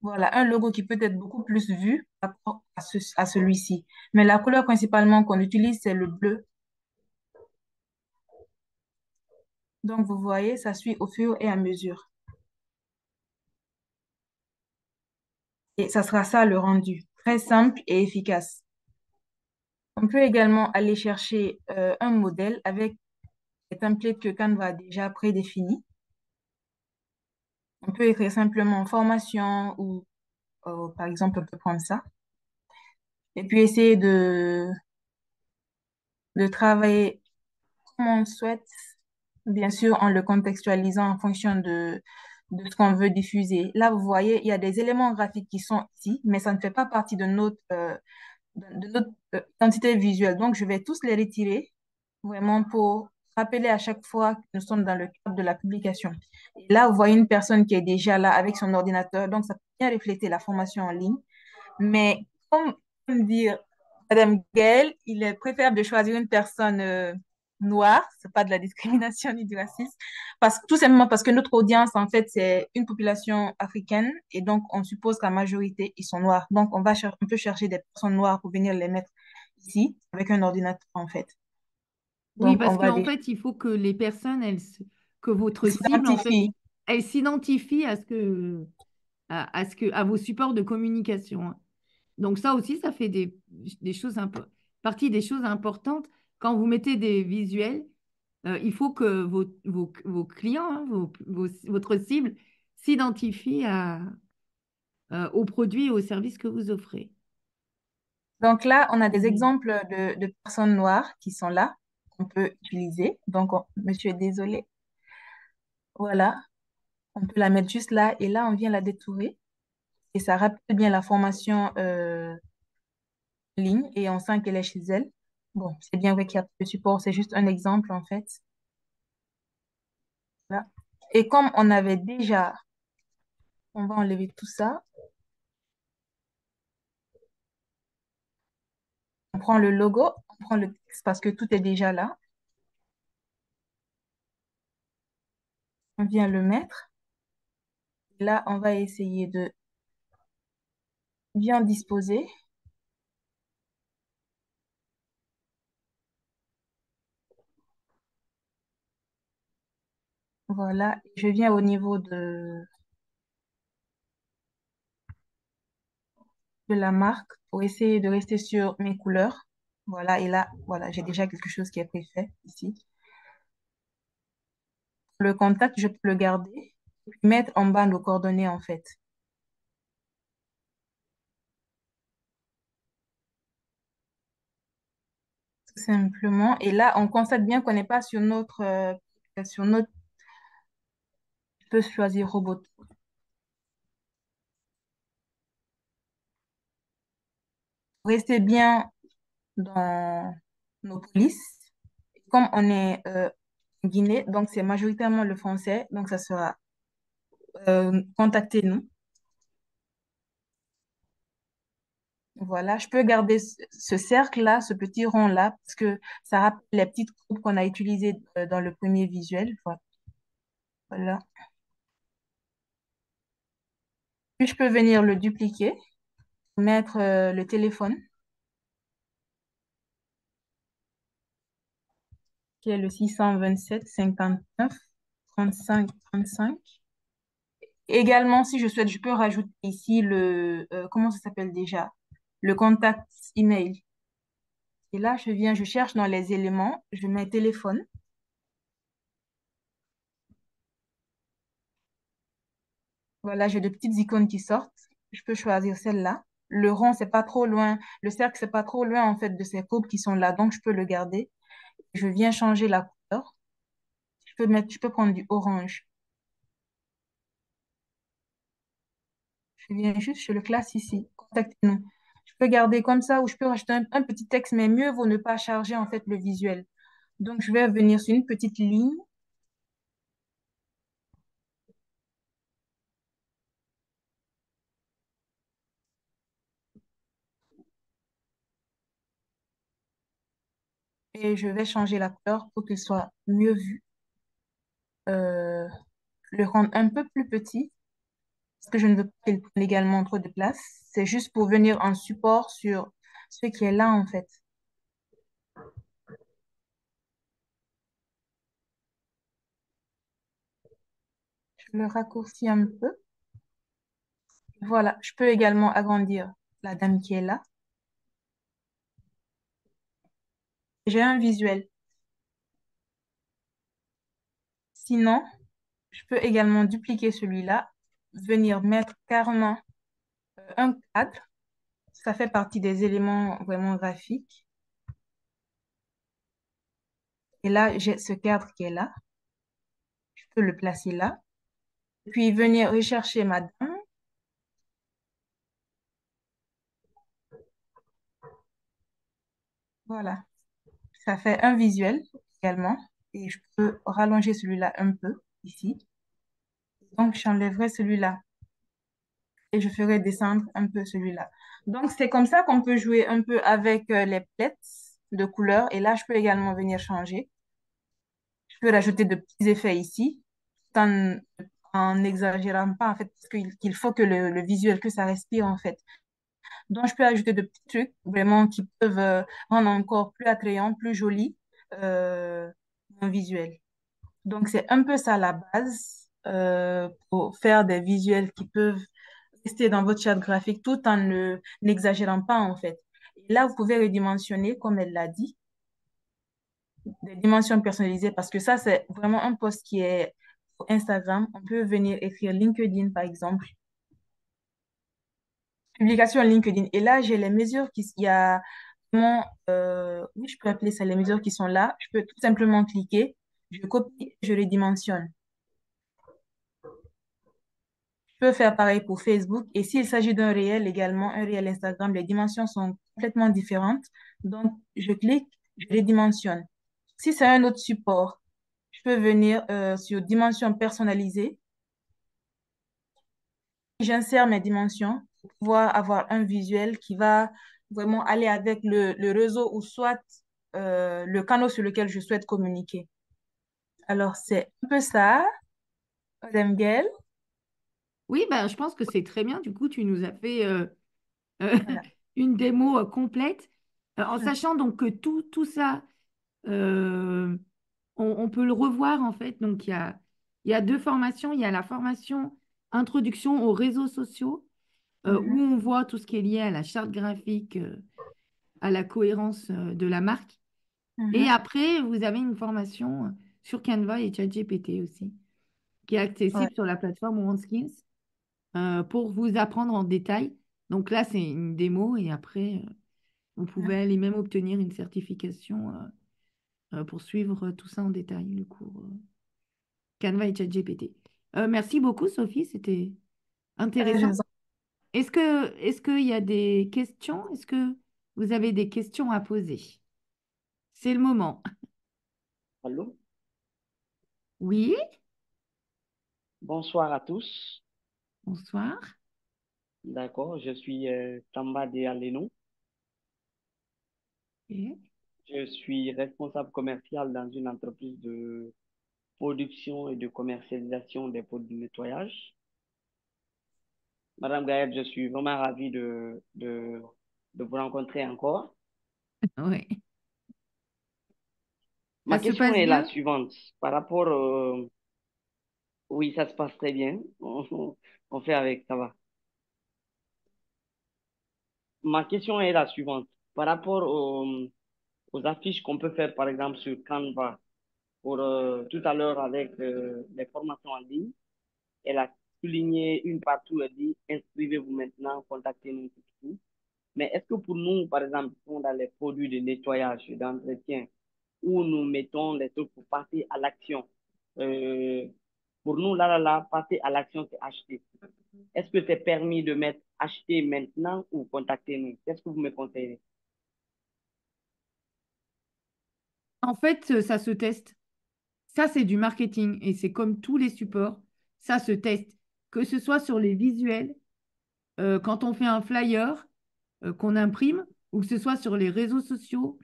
voilà, un logo qui peut être beaucoup plus vu par rapport à celui-ci. Mais la couleur principalement qu'on utilise, c'est le bleu. Donc, vous voyez, ça suit au fur et à mesure. Et ça sera ça le rendu. Très simple et efficace. On peut également aller chercher un modèle avec les templates que Canva a déjà prédéfinis. On peut écrire simplement formation ou, par exemple, on peut prendre ça. Et puis essayer de travailler comme on souhaite, bien sûr en le contextualisant en fonction de ce qu'on veut diffuser. Là, vous voyez, il y a des éléments graphiques qui sont ici, mais ça ne fait pas partie de notre identité visuelle. Donc, je vais tous les retirer vraiment pour rappeler à chaque fois que nous sommes dans le cadre de la publication. Et là, vous voyez une personne qui est déjà là avec son ordinateur, donc ça peut bien refléter la formation en ligne. Mais comme dire Madame Gaëlle, il est préférable de choisir une personne noire, c'est pas de la discrimination ni du racisme, tout simplement parce que notre audience, en fait, c'est une population africaine et donc on suppose qu'en majorité, ils sont noirs. Donc on peut chercher des personnes noires pour venir les mettre ici avec un ordinateur, en fait. Oui, Donc on parce va qu'en fait, il faut que les personnes, que votre cible, en fait, s'identifier. elle s'identifie à vos supports de communication, hein. Donc ça aussi, ça fait des choses partie des choses importantes. Quand vous mettez des visuels, il faut que vos clients, hein, votre cible, s'identifie aux produits et aux services que vous offrez. Donc là, on a des Mhm. exemples de personnes noires qui sont là, qu'on peut utiliser. Donc, monsieur est désolé. Voilà. On peut la mettre juste là et là, on vient la détourer et ça rappelle bien la formation en ligne et on sent qu'elle est chez elle. Bon, c'est bien vrai qu'il y a le support, c'est juste un exemple en fait. Voilà. Et comme on avait déjà, on va enlever tout ça. On prend le logo, on prend le texte parce que tout est déjà là. On vient le mettre. Là, on va essayer de bien disposer. Voilà. Je viens au niveau de la marque pour essayer de rester sur mes couleurs. Voilà. Et là, voilà, j'ai déjà quelque chose qui est préfet ici. Le contact, je peux le garder et puis mettre en bas nos coordonnées en fait. Tout simplement. Et là, on constate bien qu'on n'est pas sur notre, je peux choisir robot. Rester bien dans nos polices. Comme on est en Guinée, donc c'est majoritairement le français, donc ça sera contactez-nous. Voilà, je peux garder ce cercle-là, ce petit rond-là, parce que ça rappelle les petites groupes qu'on a utilisées dans le premier visuel. Voilà. Puis je peux venir le dupliquer, mettre le téléphone, qui est le 627 59 35 35. Également, si je souhaite, je peux rajouter ici comment ça s'appelle déjà? Le contact email. Et là, je cherche dans les éléments, je mets téléphone. Voilà, j'ai de petites icônes qui sortent. Je peux choisir celle-là. Le rond, c'est pas trop loin. Le cercle, c'est pas trop loin, en fait, de ces courbes qui sont là. Donc, je peux le garder. Je viens changer la couleur. Je peux prendre du orange. Je viens juste, je le classe ici. Contactez-nous. Je peux garder comme ça ou je peux rajouter un petit texte, mais mieux vaut ne pas charger, en fait, le visuel. Donc, je vais venir sur une petite ligne. Et je vais changer la couleur pour qu'il soit mieux vu. Euh, le rendre un peu plus petit parce que je ne veux pas qu'il prenne également trop de place. C'est juste pour venir en support sur ce qui est là en fait. Je le raccourcis un peu. Voilà, je peux également agrandir la dame qui est là. J'ai un visuel. Sinon, je peux également dupliquer celui-là, venir mettre carrément un cadre. Ça fait partie des éléments vraiment graphiques. Et là, j'ai ce cadre qui est là. Je peux le placer là. puis venir rechercher madame. Voilà, ça fait un visuel également. Et je peux rallonger celui-là un peu ici. Donc, j'enlèverai celui-là et je ferai descendre un peu celui-là. Donc, c'est comme ça qu'on peut jouer un peu avec les palettes de couleurs. Et là, je peux également venir changer. Je peux rajouter de petits effets ici, tout en n'exagérant pas, en fait, parce qu'il faut que le visuel, que ça respire, en fait. Donc, je peux ajouter de petits trucs vraiment qui peuvent rendre encore plus attrayant, plus joli mon visuel. Donc, c'est un peu ça la base pour faire des visuels qui peuvent rester dans votre charte graphique tout en n'exagérant pas, en fait. Et là, vous pouvez redimensionner, comme elle l'a dit, des dimensions personnalisées parce que ça, c'est vraiment un post qui est sur Instagram. On peut venir écrire LinkedIn, par exemple, publication LinkedIn. Et là, j'ai les mesures il y a vraiment, oui, je peux appeler ça les mesures qui sont là. Je peux tout simplement cliquer, je copie, je les dimensionne. Je peux faire pareil pour Facebook. Et s'il s'agit d'un réel également, un réel Instagram, les dimensions sont complètement différentes. Donc, je clique, je les dimensionne. Si c'est un autre support, je peux venir sur dimension personnalisée. J'insère mes dimensions pour pouvoir avoir un visuel qui va vraiment aller avec le réseau ou soit le canal sur lequel je souhaite communiquer. Alors, c'est un peu ça, Madame Gaëlle. Oui, ben, je pense que c'est très bien. Du coup, tu nous as fait euh, Voilà. une démo complète, en sachant donc que tout ça, euh, on peut le revoir en fait. Donc, il y a deux formations. Il y a la formation Introduction aux réseaux sociaux, où Mhm, on voit tout ce qui est lié à la charte graphique, à la cohérence de la marque. Et mhm. après, vous avez une formation sur Canva et ChatGPT aussi, qui est Ouais, accessible sur la plateforme OneSkills, pour vous apprendre en détail. Donc là, c'est une démo et après, vous pouvez ouais. aller même obtenir une certification pour suivre tout ça en détail, le cours Canva et ChatGPT. Merci beaucoup, Sophie, c'était Je intéressant. vous en- Est-ce qu'il y a des questions? Est-ce que vous avez des questions à poser? C'est le moment. Allô, Oui, bonsoir à tous. bonsoir. D'accord, je suis Tamba de Aleno. Ok. Je suis responsable commercial dans une entreprise de production et de commercialisation des produits de nettoyage. Madame Gaëlle, je suis vraiment ravi de vous rencontrer encore. Ouais. Ma Ça se question passe est la bien? suivante. Par rapport, oui, ça se passe très bien. On fait avec, ça va. Ma question est la suivante. Par rapport aux affiches qu'on peut faire, par exemple, sur Canva, pour tout à l'heure avec les formations en ligne. Elle a souligné une partie où elle dit inscrivez-vous maintenant, contactez-nous tout, tout. Mais est-ce que pour nous, par exemple, qui sont dans les produits de nettoyage, d'entretien, où nous mettons les trucs pour passer à l'action, euh, pour nous, passer à l'action, c'est acheter. Est-ce que c'est permis de mettre acheter maintenant ou contactez-nous? Qu'est-ce que vous me conseillez? En fait, ça se teste. Ça, c'est du marketing et c'est comme tous les supports, ça se teste. Que ce soit sur les visuels, quand on fait un flyer qu'on imprime, ou que ce soit sur les réseaux sociaux,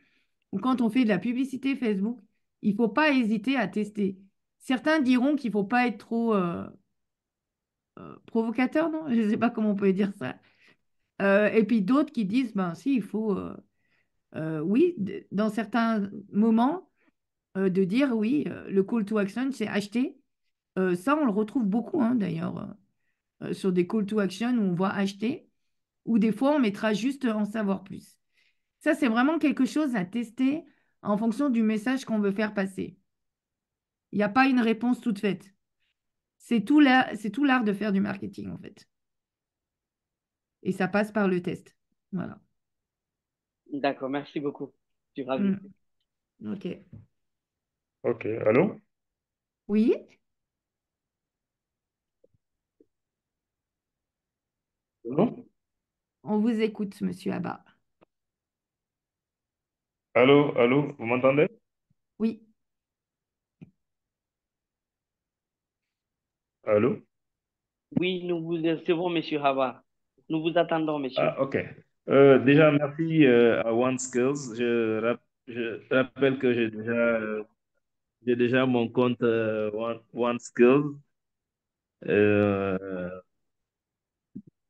ou quand on fait de la publicité Facebook, il ne faut pas hésiter à tester. Certains diront qu'il ne faut pas être trop provocateur, non? Je ne sais pas comment on peut dire ça. Et puis d'autres qui disent, ben si, il faut, oui, dans certains moments, de dire, oui, le call to action, c'est acheter. Ça, on le retrouve beaucoup, hein, d'ailleurs, sur des call to action où on voit acheter, ou des fois, on mettra juste en savoir plus. Ça, c'est vraiment quelque chose à tester en fonction du message qu'on veut faire passer. Il n'y a pas une réponse toute faite. C'est tout l'art de faire du marketing, en fait. Et ça passe par le test. Voilà. D'accord, merci beaucoup. Je suis ravi. Mm. OK. Ok, allô? Oui? On vous écoute, Monsieur Abba. Allô, allô, vous m'entendez? Oui. Allô? Oui, nous vous recevons, Monsieur Hava. Nous vous attendons, monsieur. Ah, ok. Déjà, merci à OneSkills. Je rappelle que j'ai déjà mon compte OneSkills. Euh,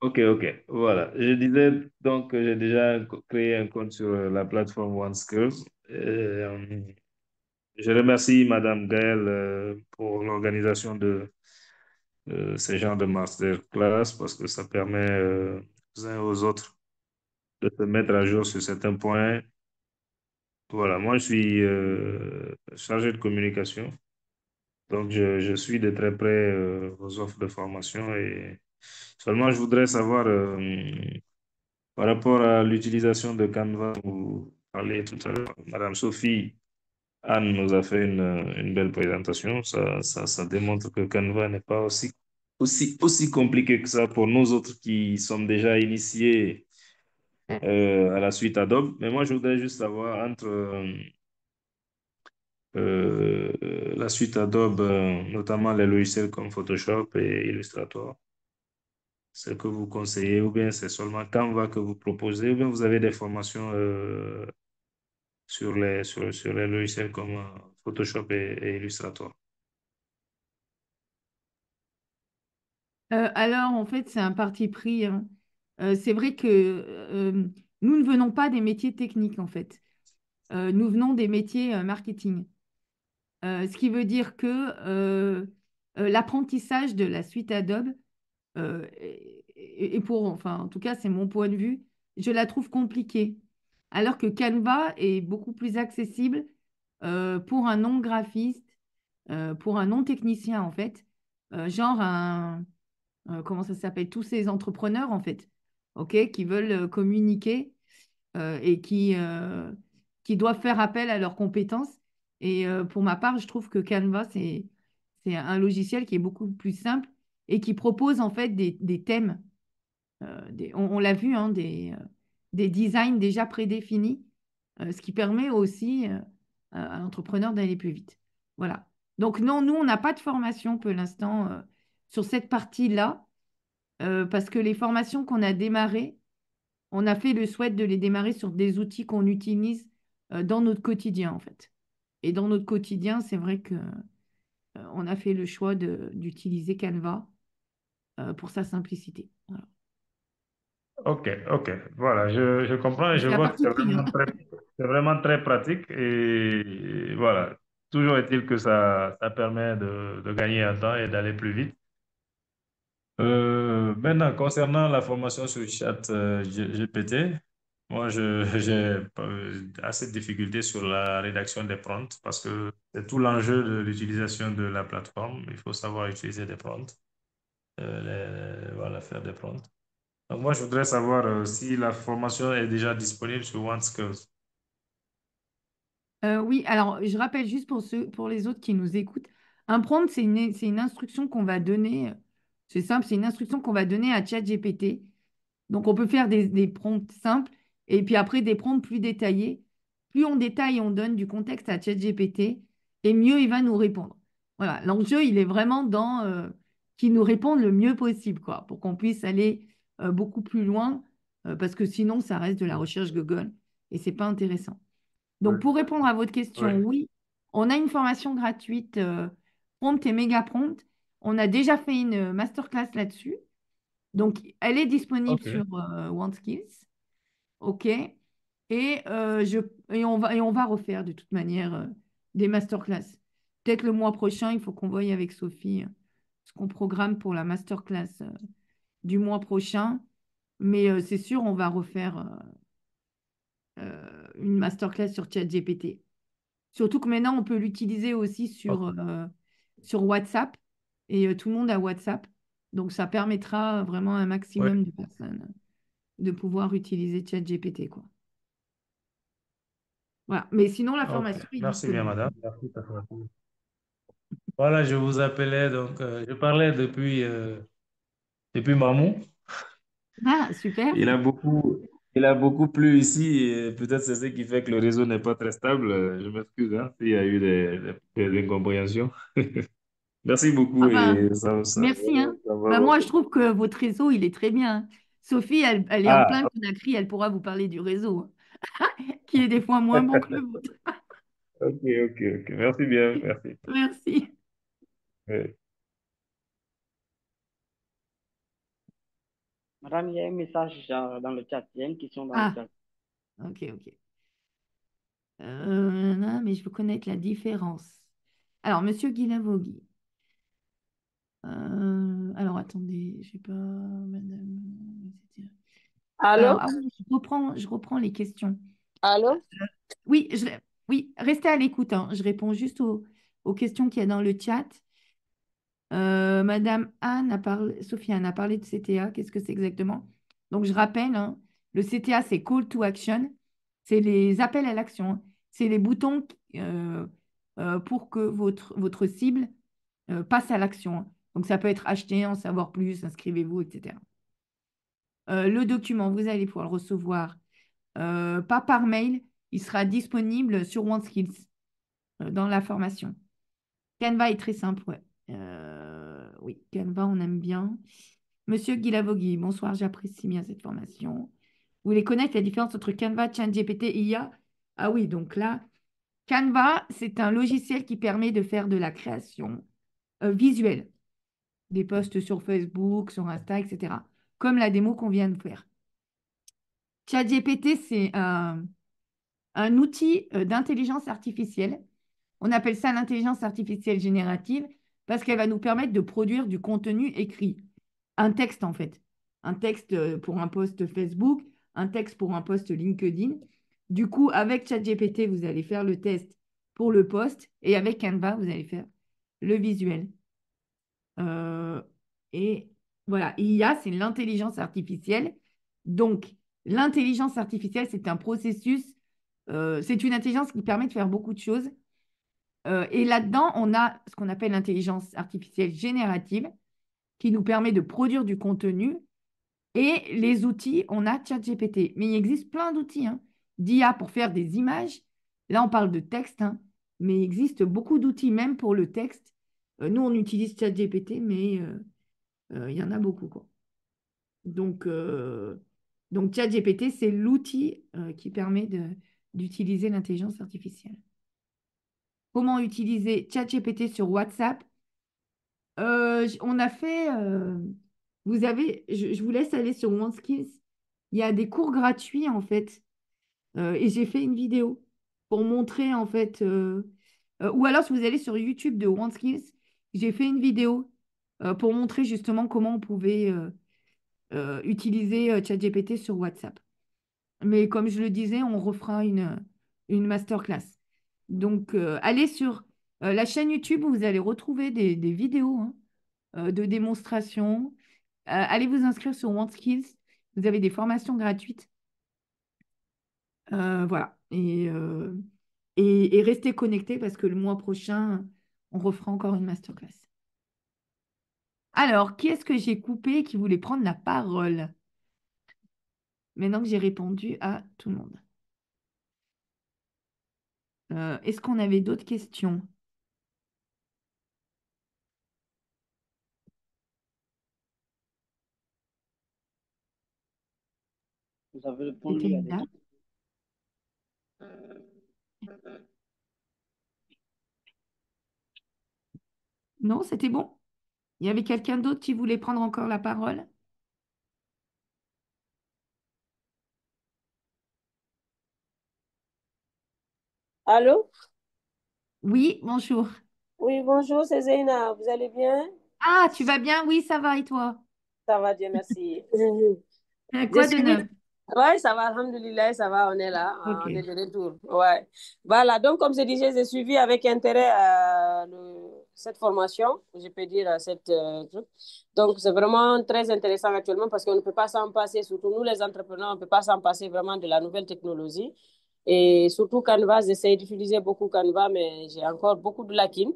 ok, ok. Voilà. Je disais donc que j'ai déjà créé un compte sur la plateforme OneSkills. Je remercie Madame Gaëlle pour l'organisation de ces genres de masterclass parce que ça permet aux uns aux autres de se mettre à jour sur certains points. Voilà, moi je suis chargé de communication, donc je suis de très près vos offres de formation et seulement je voudrais savoir par rapport à l'utilisation de Canva, vous parliez tout à l'heure, Madame Sophie Anne nous a fait une belle présentation. Ça démontre que Canva n'est pas aussi compliqué que ça pour nous autres qui sommes déjà initiés à la suite Adobe. Mais moi, je voudrais juste savoir entre la suite Adobe, notamment les logiciels comme Photoshop et Illustrator, ce que vous conseillez, ou bien c'est seulement Canva que vous proposez, ou bien vous avez des formations sur les logiciels comme Photoshop et Illustrator. Alors, en fait, c'est un parti pris, hein. C'est vrai que nous ne venons pas des métiers techniques, en fait. Nous venons des métiers marketing. Ce qui veut dire que l'apprentissage de la suite Adobe, et pour, enfin, en tout cas, c'est mon point de vue, je la trouve compliquée. Alors que Canva est beaucoup plus accessible pour un non-graphiste, pour un non-technicien, en fait. Genre comment ça s'appelle? Tous ces entrepreneurs, en fait, OK, qui veulent communiquer et qui doivent faire appel à leurs compétences. Et pour ma part, je trouve que Canva, c'est un logiciel qui est beaucoup plus simple et qui propose en fait des thèmes. On l'a vu, hein, des designs déjà prédéfinis, ce qui permet aussi à l'entrepreneur d'aller plus vite. Voilà. Donc non, nous, on n'a pas de formation pour l'instant sur cette partie-là, parce que les formations qu'on a démarrées, on a fait le souhait de les démarrer sur des outils qu'on utilise dans notre quotidien, en fait. Et dans notre quotidien, c'est vrai que on a fait le choix d'utiliser Canva pour sa simplicité. Voilà. Ok, ok. Voilà, je comprends et Mais je c'est à vois que partie pris, hein. c'est vraiment très pratique. Et voilà, toujours est-il que ça permet de gagner un temps et d'aller plus vite. Maintenant, concernant la formation sur chat GPT, moi, j'ai assez de difficultés sur la rédaction des prompts parce que c'est tout l'enjeu de l'utilisation de la plateforme. Il faut savoir utiliser des prompts, voilà, faire des prompts. Donc, moi, je voudrais savoir si la formation est déjà disponible sur OneSkills. Oui, alors je rappelle juste pour les autres qui nous écoutent, un prompt, c'est une instruction qu'on va donner, c'est simple, c'est une instruction qu'on va donner à ChatGPT. Donc, on peut faire des prompts simples et puis après des prompts plus détaillés. Plus on détaille, on donne du contexte à ChatGPT et mieux il va nous répondre. Voilà, l'enjeu, il est vraiment dans qu'il nous réponde le mieux possible, quoi, pour qu'on puisse aller beaucoup plus loin, parce que sinon, ça reste de la recherche Google et c'est pas intéressant. Oui, Donc, pour répondre à votre oui. question, oui, on a une formation gratuite prompt et méga prompt. On a déjà fait une masterclass là-dessus. Donc, elle est disponible Ok, sur OneSkills. OK. Et on va refaire de toute manière des masterclass. Peut-être le mois prochain, il faut qu'on voie avec Sophie ce qu'on programme pour la masterclass du mois prochain. Mais c'est sûr, on va refaire une masterclass sur ChatGPT. Surtout que maintenant, on peut l'utiliser aussi ok. sur WhatsApp. Et tout le monde a WhatsApp. Donc, ça permettra vraiment à un Oui, maximum de personnes de pouvoir utiliser ChatGPT, quoi. Voilà. Mais sinon, la ok. formation est Merci bien, disponible. madame. Merci, ça sera tout. Voilà, je vous appelais, donc, je parlais depuis Mamou. Ah, super. Il a beaucoup, il a beaucoup plu ici et peut-être c'est ce qui fait que le réseau n'est pas très stable. Je m'excuse hein, s'il y a eu des incompréhensions. Merci beaucoup Enfin, et merci, hein. ça va. Bah, moi, je trouve que votre réseau, il est très bien. Sophie, elle est en plein Ah, Conakry, elle pourra vous parler du réseau, hein, qui est des fois moins bon que le vôtre. ok, ok, ok. Merci bien, merci. Merci. Oui. Madame, il y a un message dans le chat. Il y a une question dans le Ah, chat. ok, ok. Non, mais je veux connaître la différence. Alors, Monsieur Guilavogui. Alors, attendez, je sais pas, madame, etc. Alors, Allô? ah oui, je reprends les questions. Allô? Oui, oui, restez à l'écoute, hein. Je réponds juste aux questions qu'il y a dans le chat. Madame Anne a parlé, Sophie Anne a parlé de CTA. Qu'est-ce que c'est exactement? Donc, je rappelle, hein, le CTA, c'est Call to Action. C'est les appels à l'action, hein. C'est les boutons pour que votre cible passe à l'action, hein. Donc, ça peut être acheter, en savoir plus, inscrivez-vous, etc. Le document, vous allez pouvoir le recevoir pas par mail. Il sera disponible sur OneSkills dans la formation. Canva est très simple, ouais. Oui, Canva, on aime bien. Monsieur Guilavogui, bonsoir, j'apprécie bien cette formation. Vous voulez connaître la différence entre Canva, ChatGPT et IA? Ah oui, donc là, Canva, c'est un logiciel qui permet de faire de la création visuelle, des posts sur Facebook, sur Insta, etc. Comme la démo qu'on vient de faire. ChatGPT, c'est un outil d'intelligence artificielle. On appelle ça l'intelligence artificielle générative parce qu'elle va nous permettre de produire du contenu écrit. Un texte, en fait. Un texte pour un post Facebook, un texte pour un post LinkedIn. Du coup, avec ChatGPT, vous allez faire le test pour le post et avec Canva, vous allez faire le visuel. Euh, et voilà, IA, c'est l'intelligence artificielle. Donc, l'intelligence artificielle, c'est un processus, c'est une intelligence qui permet de faire beaucoup de choses. Et là-dedans, on a ce qu'on appelle l'intelligence artificielle générative qui nous permet de produire du contenu. Et les outils, on a ChatGPT. Mais il existe plein d'outils hein, d'IA pour faire des images. Là, on parle de texte, hein, mais il existe beaucoup d'outils, même pour le texte. Nous, on utilise ChatGPT, mais il y en a beaucoup, quoi. Donc, euh, donc ChatGPT, c'est l'outil qui permet d'utiliser l'intelligence artificielle. Comment utiliser ChatGPT sur WhatsApp? On a fait, je vous laisse aller sur OneSkills. Il y a des cours gratuits en fait, et j'ai fait une vidéo pour montrer en fait, ou alors si vous allez sur YouTube de OneSkills, j'ai fait une vidéo pour montrer justement comment on pouvait utiliser ChatGPT sur WhatsApp. Mais comme je le disais, on refera une masterclass. Donc, allez sur la chaîne YouTube où vous allez retrouver des vidéos hein, de démonstration. Allez vous inscrire sur OneSkills. Vous avez des formations gratuites. Voilà. Et restez connectés parce que le mois prochain, on refera encore une masterclass. Alors, qui est-ce que j'ai coupé qui voulait prendre la parole? Maintenant que j'ai répondu à tout le monde. Est-ce qu'on avait d'autres questions? Vous avez C'était répondu à une des dame? questions. Non, c'était bon? Il y avait quelqu'un d'autre qui voulait prendre encore la parole? Allô? Oui, bonjour. Oui, bonjour, c'est Zeyna. Vous allez bien? Ah, tu vas bien? Oui, ça va et toi? Ça va, Dieu merci. J'ai Quoi de suivi. neuf? Ouais, ça va, alhamdoulilah, ça va, on est là, Ok. on est de retour. Ouais. Voilà, donc comme je disais, j'ai suivi avec intérêt cette formation, je peux dire cette truc. Donc c'est vraiment très intéressant actuellement parce qu'on ne peut pas s'en passer, surtout nous les entrepreneurs, on ne peut pas s'en passer vraiment de la nouvelle technologie. Et surtout Canva, j'essaie d'utiliser beaucoup Canva, mais j'ai encore beaucoup de lacunes,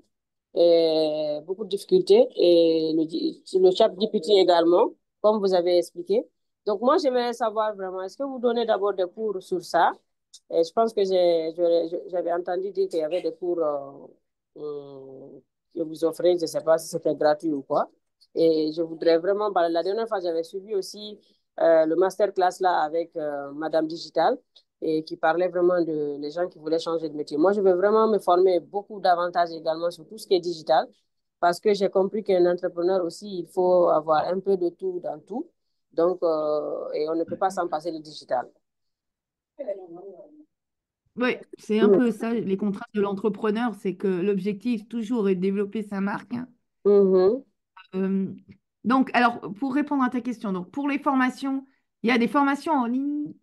et beaucoup de difficultés. Et le chat GPT également, comme vous avez expliqué. Donc, moi, j'aimerais savoir vraiment, est-ce que vous donnez d'abord des cours sur ça? Et je pense que j'avais entendu dire qu'il y avait des cours que vous offrez, je ne sais pas si c'était gratuit ou quoi. Et je voudrais vraiment, bah, la dernière fois, j'avais suivi aussi le masterclass là avec Madame Digital et qui parlait vraiment de les gens qui voulaient changer de métier. Moi, je veux vraiment me former beaucoup davantage également sur tout ce qui est digital parce que j'ai compris qu'un entrepreneur aussi, il faut avoir un peu de tout dans tout. Donc, et on ne peut pas s'en passer du digital. Oui, c'est un Mm. peu ça, les contraintes de l'entrepreneur, c'est que l'objectif toujours est de développer sa marque, hein. Mhm. Euh, donc, alors, pour répondre à ta question, donc pour les formations, il y a des formations en ligne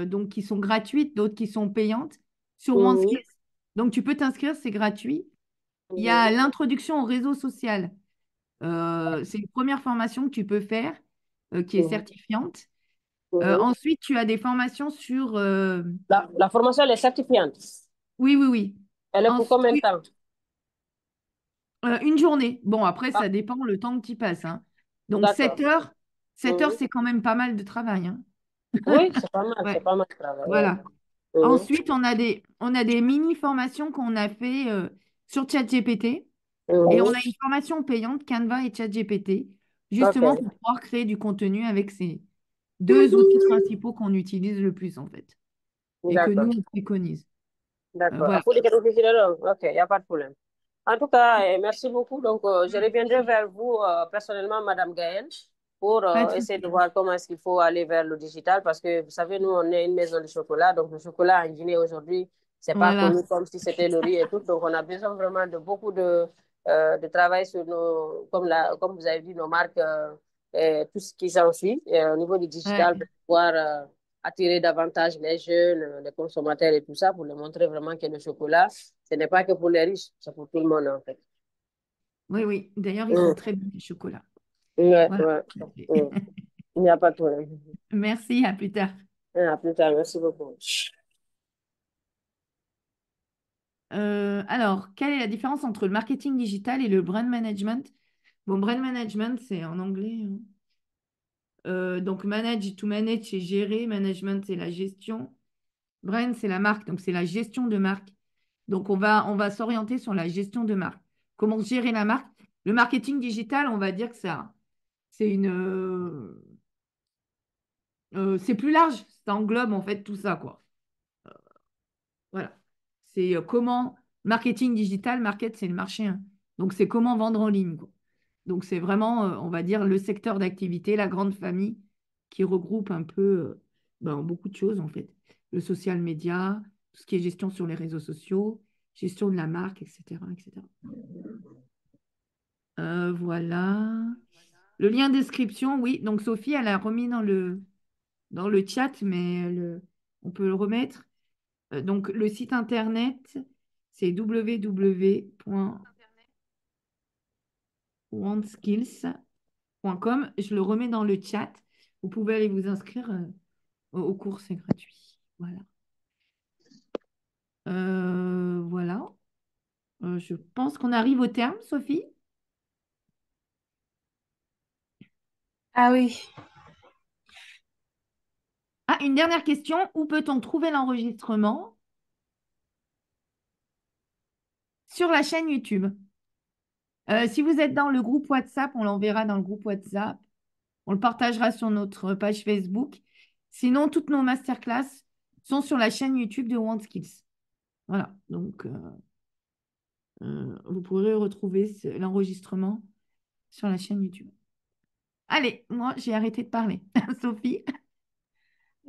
donc qui sont gratuites, d'autres qui sont payantes sur OneSkills. Mhm. Donc, tu peux t'inscrire, c'est gratuit. Il y a Mhm. l'introduction au réseau social. C'est une première formation que tu peux faire qui est Mhm. certifiante. Mhm. Ensuite, tu as des formations sur... La formation, elle est certifiante. oui, oui, oui. Elle est pour combien de Oui, temps? une journée. Bon, après, Ah, ça dépend le temps que tu passes, hein. Donc, d'accord. 7 heures, Mhm. c'est quand même pas mal de travail, hein. Oui, c'est pas mal, c'est Ouais, pas mal de travail. Ouais. voilà. Mhm. Ensuite, on a des mini-formations qu'on a fait sur ChatGPT et on Mhm. a une formation payante, Canva et ChatGPT, justement Ok, pour pouvoir créer du contenu avec ces deux outils principaux qu'on utilise le plus, en fait, et que nous, d'accord. on préconise. D'accord. Voilà. Après, les cadeaux ok, il n'y a pas de problème. En tout cas, merci beaucoup. Donc, je reviendrai vers vous personnellement, Madame Gaëlle, pour Pas de essayer de souci. voir comment est-ce qu'il faut aller vers le digital. Parce que, vous savez, nous, on est une maison de chocolat. Donc, le chocolat en Guinée aujourd'hui, c'est pas Voilà. connu comme si c'était le riz et tout. Donc, on a besoin vraiment de beaucoup de travail sur nos, comme vous avez dit, nos marques, et tout ce qui s'ensuit au niveau du Ouais. digital pour pouvoir attirer davantage les jeunes, les consommateurs et tout ça, pour leur montrer vraiment que le chocolat, ce n'est pas que pour les riches, c'est pour tout le monde, en fait. Oui, oui. D'ailleurs, ils sont Mm. très bons, les chocolats. Ouais, Voilà. ouais. Mm. Il n'y a pas de problème. Merci, à plus tard. À plus tard, merci beaucoup. Alors, quelle est la différence entre le marketing digital et le brand management? Bon, brand management, c'est en anglais, hein. Donc, manage, to manage, c'est gérer. Management, c'est la gestion. Brand, c'est la marque. Donc, c'est la gestion de marque. Donc, on va s'orienter sur la gestion de marque. Comment gérer la marque? Le marketing digital, on va dire que ça, c'est c'est plus large. Ça englobe, en fait, tout ça, quoi. Voilà. C'est comment, marketing digital, market, c'est le marché, hein. Donc, c'est comment vendre en ligne, quoi. Donc, c'est vraiment, on va dire, le secteur d'activité, la grande famille qui regroupe un peu ben, beaucoup de choses, en fait. Le social media, tout ce qui est gestion sur les réseaux sociaux, gestion de la marque, etc., etc. Voilà. Le lien description, oui. Donc, Sophie, elle a remis dans le chat, mais on peut le remettre. Donc, le site internet, c'est www.wantskills.com. Je le remets dans le chat. Vous pouvez aller vous inscrire au cours, c'est gratuit. Voilà. Voilà. Je pense qu'on arrive au terme, Sophie. Ah oui. Ah, une dernière question. Où peut-on trouver l'enregistrement? Sur la chaîne YouTube. Si vous êtes dans le groupe WhatsApp, on l'enverra dans le groupe WhatsApp. On le partagera sur notre page Facebook. Sinon, toutes nos masterclass sont sur la chaîne YouTube de WantSkills. Voilà. Donc, vous pourrez retrouver l'enregistrement sur la chaîne YouTube. Allez, moi, j'ai arrêté de parler. Sophie, je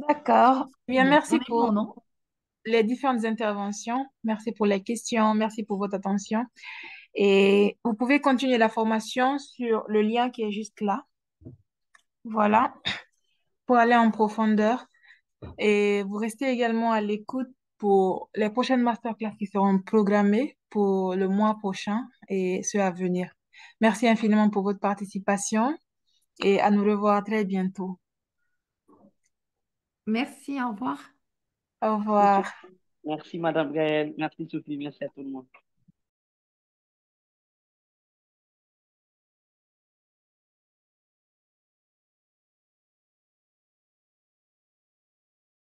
D'accord. pense Eh bien, on merci est bon, pour non? les différentes interventions. Merci pour les questions. Merci pour votre attention. Et vous pouvez continuer la formation sur le lien qui est juste là. Voilà, pour aller en profondeur. Et vous restez également à l'écoute pour les prochaines masterclass qui seront programmées pour le mois prochain et ceux à venir. Merci infiniment pour votre participation et à nous revoir très bientôt. Merci, au revoir. Au revoir. Merci, Madame Gaëlle. Merci, Sophie. Merci à tout le monde.